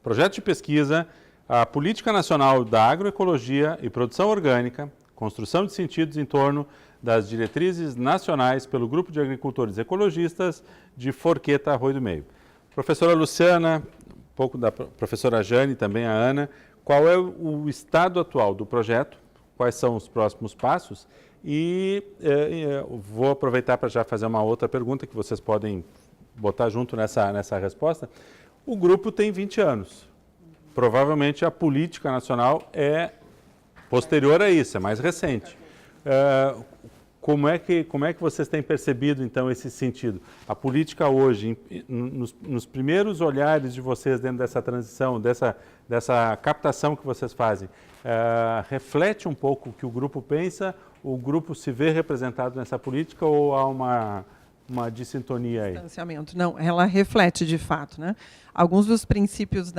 projeto de pesquisa, a Política Nacional da Agroecologia e Produção Orgânica, construção de sentidos em torno das diretrizes nacionais pelo Grupo de Agricultores Ecologistas de Forqueta, Arroio do Meio. Professora Luciana, um pouco da professora Jane, também a Ana, qual é o estado atual do projeto, quais são os próximos passos? E vou aproveitar para já fazer uma outra pergunta que vocês podem botar junto nessa resposta. O grupo tem 20 anos. Provavelmente a política nacional é posterior a isso, é mais recente. Como é que vocês têm percebido, então, esse sentido? A política hoje, nos primeiros olhares de vocês dentro dessa transição, dessa captação que vocês fazem, reflete um pouco o que o grupo pensa? O grupo se vê representado nessa política ou há uma dissintonia aí? Distanciamento. Não, ela reflete de fato, né? Alguns dos princípios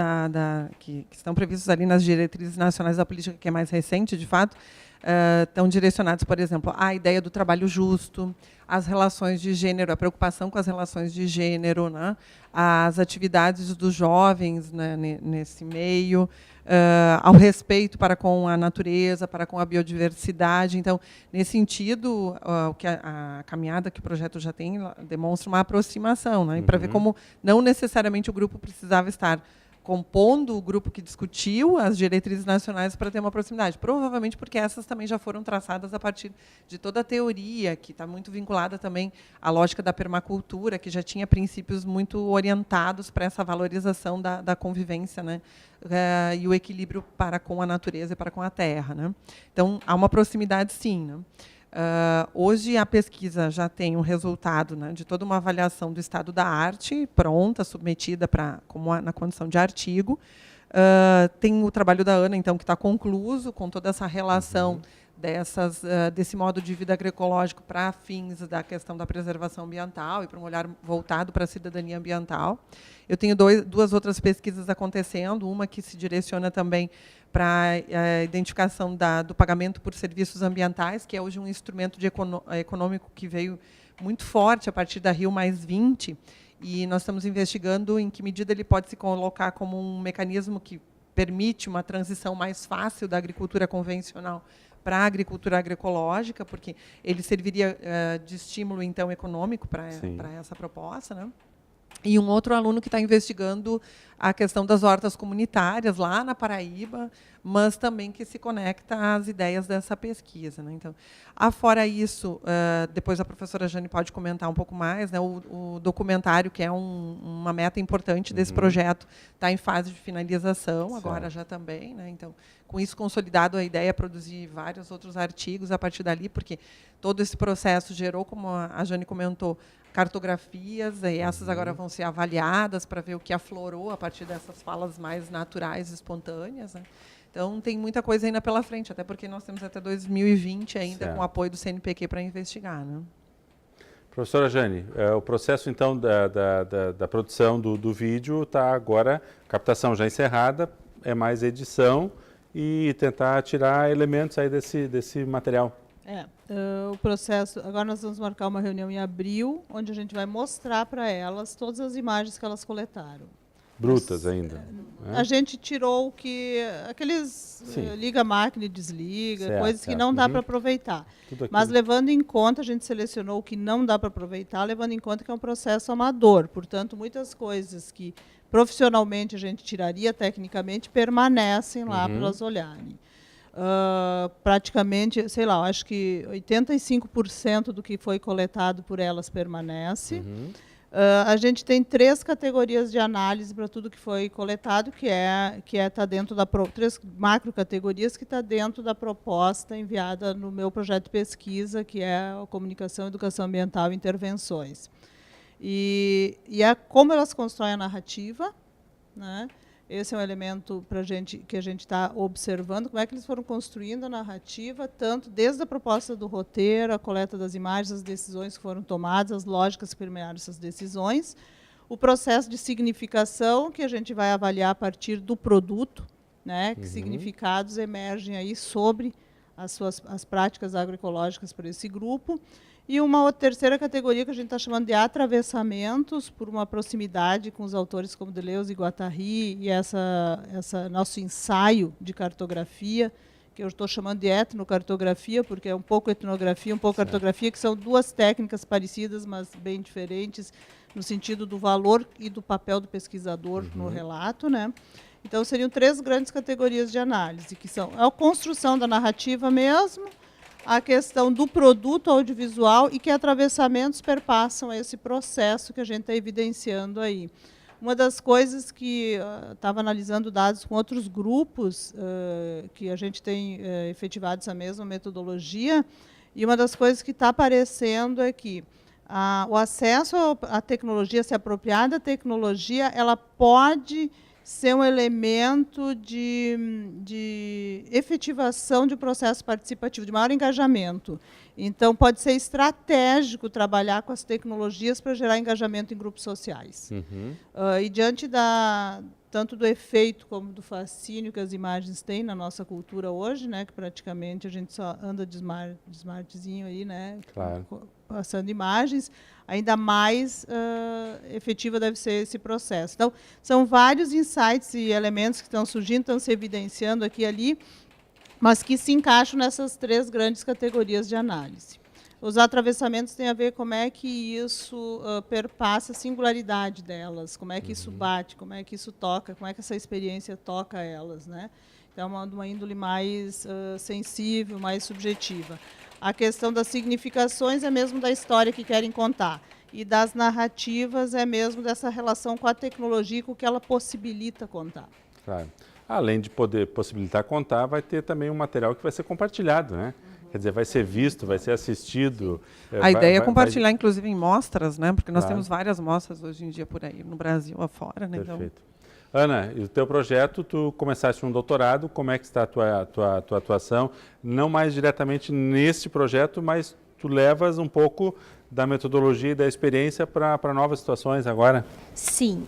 que estão previstos ali nas diretrizes nacionais da política, que é mais recente, de fato, estão direcionados, por exemplo, à ideia do trabalho justo, às relações de gênero, a preocupação com as relações de gênero, né? Às atividades dos jovens, né, nesse meio, ao respeito para com a natureza, para com a biodiversidade. Então, nesse sentido, a caminhada que o projeto já tem demonstra uma aproximação, né? E para ver como não necessariamente o grupo precisava estar compondo o grupo que discutiu as diretrizes nacionais para ter uma proximidade. Provavelmente porque essas também já foram traçadas a partir de toda a teoria, que está muito vinculada também à lógica da permacultura, que já tinha princípios muito orientados para essa valorização da convivência, né? E o equilíbrio para com a natureza e para com a terra, né? Então, há uma proximidade, sim, né? Hoje a pesquisa já tem um resultado, né, de toda uma avaliação do estado da arte, pronta, submetida na condição de artigo. Tem o trabalho da Ana, então, que está concluso com toda essa relação desse modo de vida agroecológico para fins da questão da preservação ambiental e para um olhar voltado para a cidadania ambiental. Eu tenho duas outras pesquisas acontecendo, uma que se direciona também para a identificação do pagamento por serviços ambientais, que é hoje um instrumento econômico que veio muito forte a partir da Rio+20, e nós estamos investigando em que medida ele pode se colocar como um mecanismo que permite uma transição mais fácil da agricultura convencional para a agricultura agroecológica, porque ele serviria de estímulo então econômico para essa proposta, né? E um outro aluno que está investigando a questão das hortas comunitárias lá na Paraíba, mas também que se conecta às ideias dessa pesquisa, né? Então, afora isso, depois a professora Jane pode comentar um pouco mais, né? O documentário, que é uma meta importante desse projeto, está em fase de finalização, agora já também, né? Então, com isso consolidado, a ideia é produzir vários outros artigos a partir dali, porque todo esse processo gerou, como a Jane comentou, cartografias, e essas agora vão ser avaliadas para ver o que aflorou a partir dessas falas mais naturais e espontâneas, né? Então, tem muita coisa ainda pela frente, até porque nós temos até 2020 ainda com o apoio do CNPq para investigar, né? Professora Jane, o processo, então, da produção do vídeo está agora, captação já encerrada, é mais edição e tentar tirar elementos aí desse material. O processo, agora nós vamos marcar uma reunião em abril, onde a gente vai mostrar para elas todas as imagens que elas coletaram. Brutas ainda. Né? A gente tirou aqueles liga a máquina e desliga, coisas que não dá para aproveitar. Mas levando em conta, a gente selecionou o que não dá para aproveitar, levando em conta que é um processo amador. Portanto, muitas coisas que profissionalmente a gente tiraria, tecnicamente, permanecem lá para elas olharem. Praticamente, sei lá, acho que 85% do que foi coletado por elas permanece. A gente tem 3 categorias de análise para tudo que foi coletado, que tá dentro da 3 macro categorias que está dentro da proposta enviada no meu projeto de pesquisa, que é a comunicação, educação ambiental e intervenções. E como elas constroem a narrativa, né? Esse é um elemento que a gente está observando, como é que eles foram construindo a narrativa, tanto desde a proposta do roteiro, a coleta das imagens, as decisões que foram tomadas, as lógicas que permearam essas decisões, o processo de significação, que a gente vai avaliar a partir do produto, né, que significados emergem aí sobre as práticas agroecológicas para esse grupo. E uma terceira categoria que a gente está chamando de atravessamentos, por uma proximidade com os autores como Deleuze e Guattari, e essa nosso ensaio de cartografia, que eu estou chamando de etnocartografia, porque é um pouco etnografia, um pouco cartografia, que são 2 técnicas parecidas, mas bem diferentes, no sentido do valor e do papel do pesquisador no relato, né? Então, seriam 3 grandes categorias de análise, que são a construção da narrativa mesmo, a questão do produto audiovisual e que atravessamentos perpassam esse processo que a gente está evidenciando aí. Uma das coisas que estava analisando dados com outros grupos, que a gente tem efetivado essa mesma metodologia, e uma das coisas que está aparecendo é que o acesso à tecnologia, se apropriar da tecnologia, ela pode ser um elemento de efetivação de um processo participativo, de maior engajamento. Então, pode ser estratégico trabalhar com as tecnologias para gerar engajamento em grupos sociais. E diante tanto do efeito como do fascínio que as imagens têm na nossa cultura hoje, né, que praticamente a gente só anda de smartzinho aí, né, passando imagens, ainda mais efetiva deve ser esse processo. Então, são vários insights e elementos que estão surgindo, estão se evidenciando aqui e ali, mas que se encaixam nessas 3 grandes categorias de análise. Os atravessamentos têm a ver como é que isso perpassa a singularidade delas, como é que isso bate, como é que isso toca, como é que essa experiência toca elas, né? Então, uma índole mais sensível, mais subjetiva. A questão das significações é mesmo da história que querem contar. E das narrativas é mesmo dessa relação com a tecnologia e com o que ela possibilita contar. Claro. Além de poder possibilitar contar, vai ter também um material que vai ser compartilhado, né? Quer dizer, vai ser visto, vai ser assistido. A ideia é compartilhar, inclusive, em mostras, né? Porque nós temos várias mostras hoje em dia por aí, no Brasil afora, né? Perfeito. Ana, e o teu projeto, tu começaste um doutorado, como é que está a tua atuação? Não mais diretamente nesse projeto, mas tu levas um pouco da metodologia e da experiência para novas situações agora? Sim,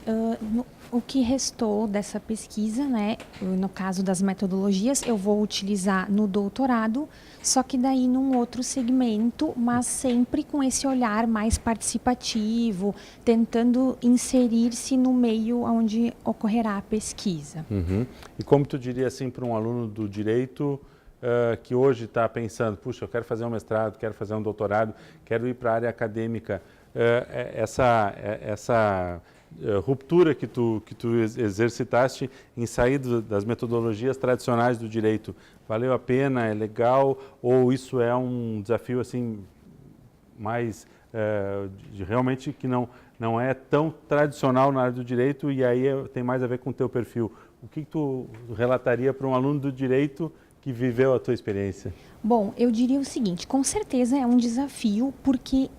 o que restou dessa pesquisa, né, no caso das metodologias, eu vou utilizar no doutorado, só que daí num outro segmento, mas sempre com esse olhar mais participativo, tentando inserir-se no meio onde ocorrerá a pesquisa. Uhum. E como tu diria assim para um aluno do direito que hoje está pensando, puxa, eu quero fazer um mestrado, quero fazer um doutorado, quero ir para a área acadêmica, essa ruptura que tu exercitaste em sair das metodologias tradicionais do direito, valeu a pena, é legal, ou isso é um desafio assim mais realmente que não é tão tradicional na área do direito e aí tem mais a ver com o teu perfil? O que tu relataria para um aluno do direito que viveu a tua experiência? Bom, eu diria o seguinte, com certeza é um desafio, porque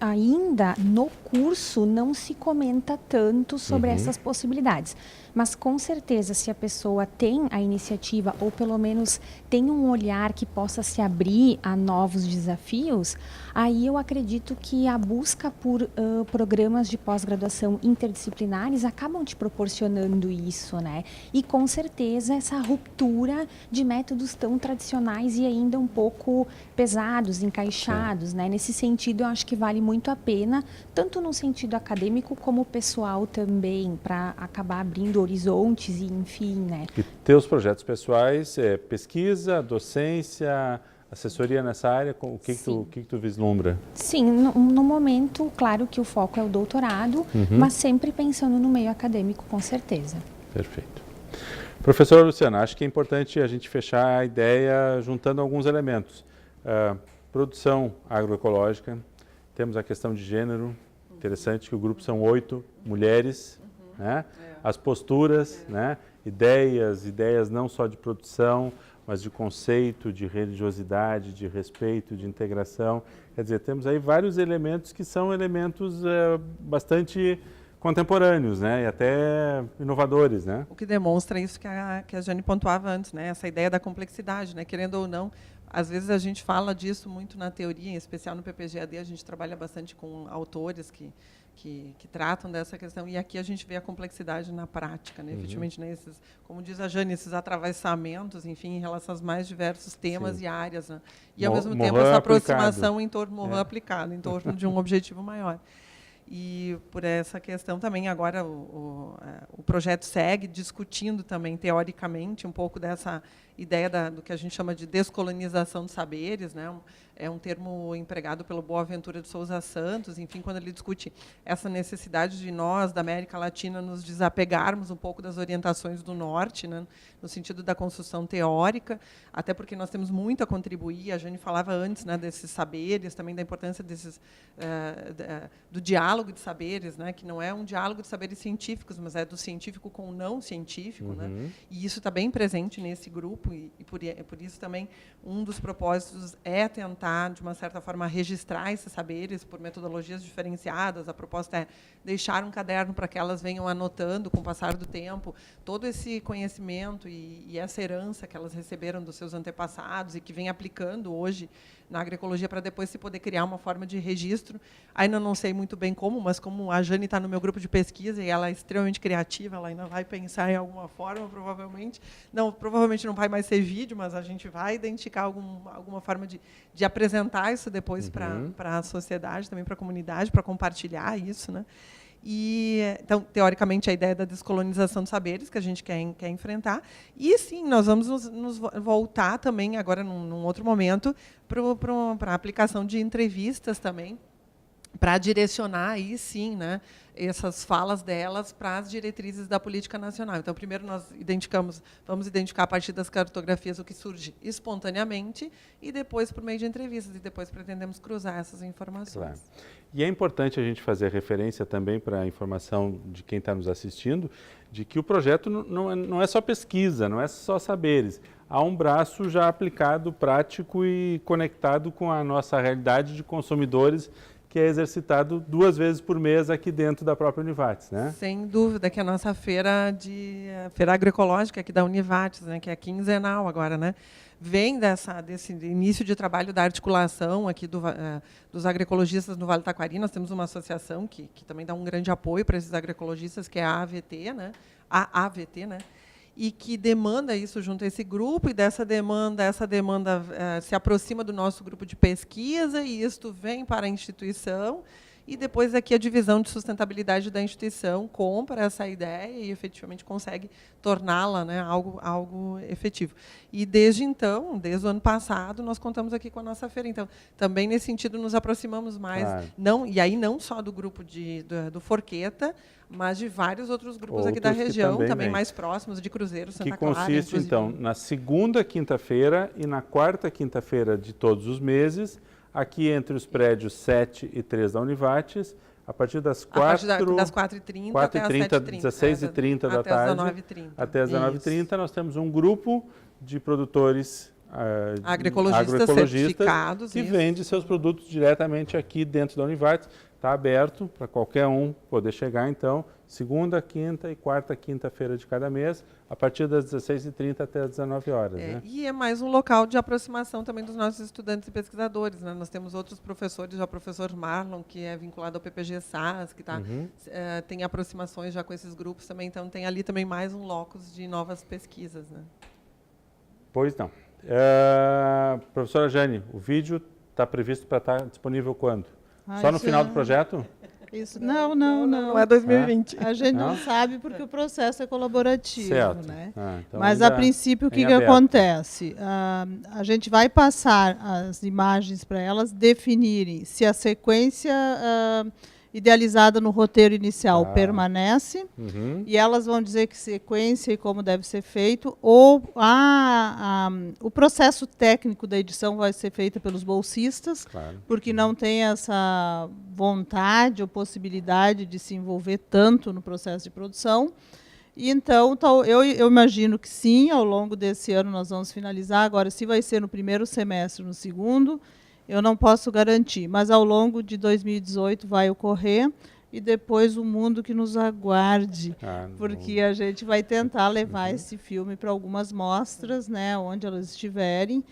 ainda no curso não se comenta tanto sobre essas possibilidades. Mas com certeza, se a pessoa tem a iniciativa ou pelo menos tem um olhar que possa se abrir a novos desafios, aí eu acredito que a busca por programas de pós-graduação interdisciplinares acabam te proporcionando isso, né? E com certeza essa ruptura de métodos tão tradicionais e ainda um pouco pesados, encaixados, né? Nesse sentido, eu acho que vale muito a pena, tanto no sentido acadêmico como pessoal também, para acabar abrindo horizontes e enfim, né? E teus projetos pessoais, pesquisa, docência, assessoria nessa área, o que tu vislumbra? Sim, no momento, claro que o foco é o doutorado, mas sempre pensando no meio acadêmico, com certeza. Perfeito. Professora Luciana, acho que é importante a gente fechar a ideia juntando alguns elementos. Produção agroecológica, temos a questão de gênero, interessante que o grupo são 8 mulheres, né? As posturas, né? Ideias não só de produção, mas de conceito, de religiosidade, de respeito, de integração. Quer dizer, temos aí vários elementos que são elementos bastante contemporâneos, né? E até inovadores, né? O que demonstra isso que a Jane pontuava antes, né? Essa ideia da complexidade, né? Querendo ou não, às vezes a gente fala disso muito na teoria, em especial no PPG-AD, a gente trabalha bastante com autores que tratam dessa questão, e aqui a gente vê a complexidade na prática, né? Efetivamente, né, como diz a Jane, esses atravessamentos, enfim, em relação aos mais diversos temas e áreas, né? E, ao mesmo tempo, essa aproximação em torno, aplicado, em torno de um objetivo maior. E por essa questão também, agora o projeto segue discutindo também, teoricamente, um pouco dessa ideia do que a gente chama de descolonização de saberes, né? É um termo empregado pelo Boaventura de Souza Santos, enfim, quando ele discute essa necessidade de nós, da América Latina, nos desapegarmos um pouco das orientações do Norte, né? No sentido da construção teórica, até porque nós temos muito a contribuir. A Jane falava antes, né, desses saberes, também da importância do diálogo de saberes, né, que não é um diálogo de saberes científicos, mas é do científico com o não científico. Né? E isso está bem presente nesse grupo, e por isso também um dos propósitos é tentar, de uma certa forma, registrar esses saberes por metodologias diferenciadas. A proposta é deixar um caderno para que elas venham anotando, com o passar do tempo, todo esse conhecimento e essa herança que elas receberam dos seus antepassados e que vem aplicando hoje na agroecologia, para depois se poder criar uma forma de registro. Ainda não sei muito bem como, mas como a Jane está no meu grupo de pesquisa e ela é extremamente criativa, ela ainda vai pensar em alguma forma, provavelmente. Provavelmente não vai mais ser vídeo, mas a gente vai identificar alguma forma de apresentar isso depois para a sociedade, também para a comunidade, para compartilhar isso, né? E, então, teoricamente, a ideia da descolonização dos saberes que a gente quer enfrentar. E, sim, nós vamos nos voltar também, agora, num outro momento, para a aplicação de entrevistas também, para direcionar, aí sim, né, essas falas delas para as diretrizes da política nacional. Então, primeiro nós vamos identificar a partir das cartografias o que surge espontaneamente e depois por meio de entrevistas, e depois pretendemos cruzar essas informações. Claro. E é importante a gente fazer referência também para a informação de quem está nos assistindo, de que o projeto não é só pesquisa, não é só saberes. Há um braço já aplicado, prático e conectado com a nossa realidade de consumidores que é exercitado 2 vezes por mês aqui dentro da própria Univates, né? Sem dúvida, que é a nossa feira agroecológica aqui da Univates, né, que é quinzenal agora, né? Vem desse início de trabalho da articulação aqui dos agroecologistas no Vale do Taquari. Nós temos uma associação que também dá um grande apoio para esses agroecologistas, que é a AVT, né? A AVT, né? E que demanda isso junto a esse grupo, e essa demanda se aproxima do nosso grupo de pesquisa, e isto vem para a instituição, e depois aqui a divisão de sustentabilidade da instituição compra essa ideia e efetivamente consegue torná-la, né, algo efetivo. E desde então, desde o ano passado, nós contamos aqui com a nossa feira. Então, também nesse sentido nos aproximamos mais, e aí não só do grupo do Forqueta, mas de vários outros grupos aqui da região, também mais próximos, de Cruzeiro, Santa Clara. Que consiste, então, na segunda quinta-feira e na quarta quinta-feira de todos os meses, aqui entre os prédios 7 e 3 da Univates, a partir das 4h30 até as 7h30. 16h30 da tarde, até as 19h30, nós temos um grupo de produtores agroecologistas certificados, que vende seus produtos diretamente aqui dentro da Univates. Está aberto para qualquer um poder chegar, então, segunda, quinta e quarta quinta-feira de cada mês, a partir das 16h30 até as 19 horas. Né? E é mais um local de aproximação também dos nossos estudantes e pesquisadores. Né? Nós temos outros professores, já o professor Marlon, que é vinculado ao PPG-SAS, que tem aproximações já com esses grupos também, então tem ali também mais um locus de novas pesquisas. Né? Pois não. Professora Jane, o vídeo está previsto para estar disponível quando? Só no final do projeto? Isso. Não é 2020. A gente não sabe porque o processo é colaborativo. Certo. Né? Então mas, a princípio, o que acontece? A gente vai passar as imagens para elas definirem se a sequência idealizada no roteiro inicial permanece, e elas vão dizer que sequência e como deve ser feito, ou o processo técnico da edição vai ser feito pelos bolsistas, porque não tem essa vontade ou possibilidade de se envolver tanto no processo de produção. E então, eu imagino que sim, ao longo desse ano nós vamos finalizar. Agora, se vai ser no primeiro semestre, no segundo, eu não posso garantir, mas ao longo de 2018 vai ocorrer, e depois o mundo que nos aguarde, porque a gente vai tentar levar esse filme para algumas mostras, né, onde elas estiverem,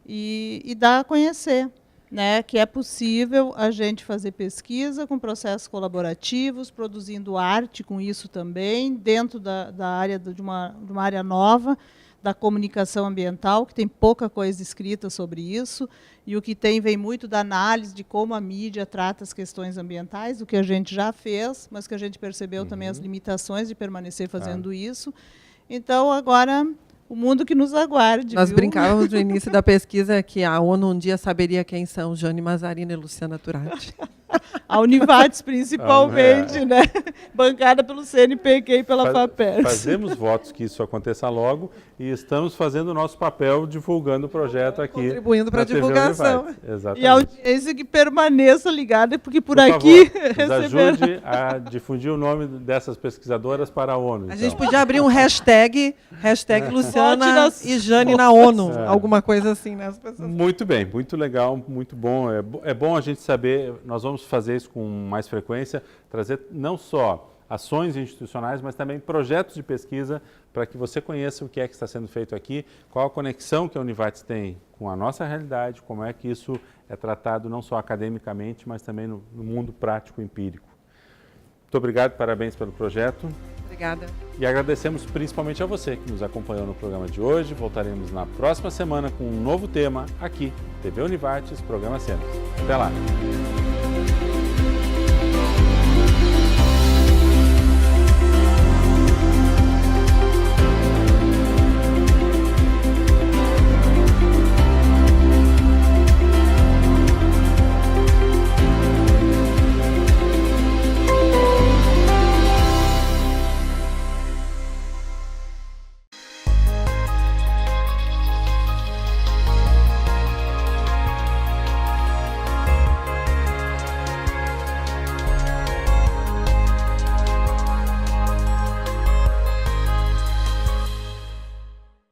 e dar a conhecer, né, que é possível a gente fazer pesquisa com processos colaborativos, produzindo arte com isso também, dentro da área de uma área nova, da comunicação ambiental, que tem pouca coisa escrita sobre isso, e o que vem muito da análise de como a mídia trata as questões ambientais, o que a gente já fez, mas que a gente percebeu também as limitações de permanecer fazendo isso. Então, agora, o mundo que nos aguarde. Nós brincávamos no início da pesquisa que a ONU um dia saberia quem são Jane Mazarino e Luciana Turati. A Univates, principalmente, né? Bancada pelo CNPq e pela FAPERS. Fazemos votos que isso aconteça logo, e estamos fazendo o nosso papel divulgando o projeto aqui. Contribuindo para a divulgação. Exatamente. E a audiência que permaneça ligada, porque por aqui... Nos ajude a difundir o nome dessas pesquisadoras para a ONU. A gente podia abrir um hashtag Luciana e Jane na ONU, alguma coisa assim, né? As pessoas... Muito bem, muito legal, muito bom. É bom a gente saber, nós vamos fazer isso com mais frequência, trazer não só ações institucionais, mas também projetos de pesquisa para que você conheça o que é que está sendo feito aqui, qual a conexão que a Univates tem com a nossa realidade, como é que isso é tratado não só academicamente, mas também no mundo prático empírico. Muito obrigado, parabéns pelo projeto. Obrigada. E agradecemos principalmente a você que nos acompanhou no programa de hoje. Voltaremos na próxima semana com um novo tema aqui, TV Univates, Programa Cenas. Até lá!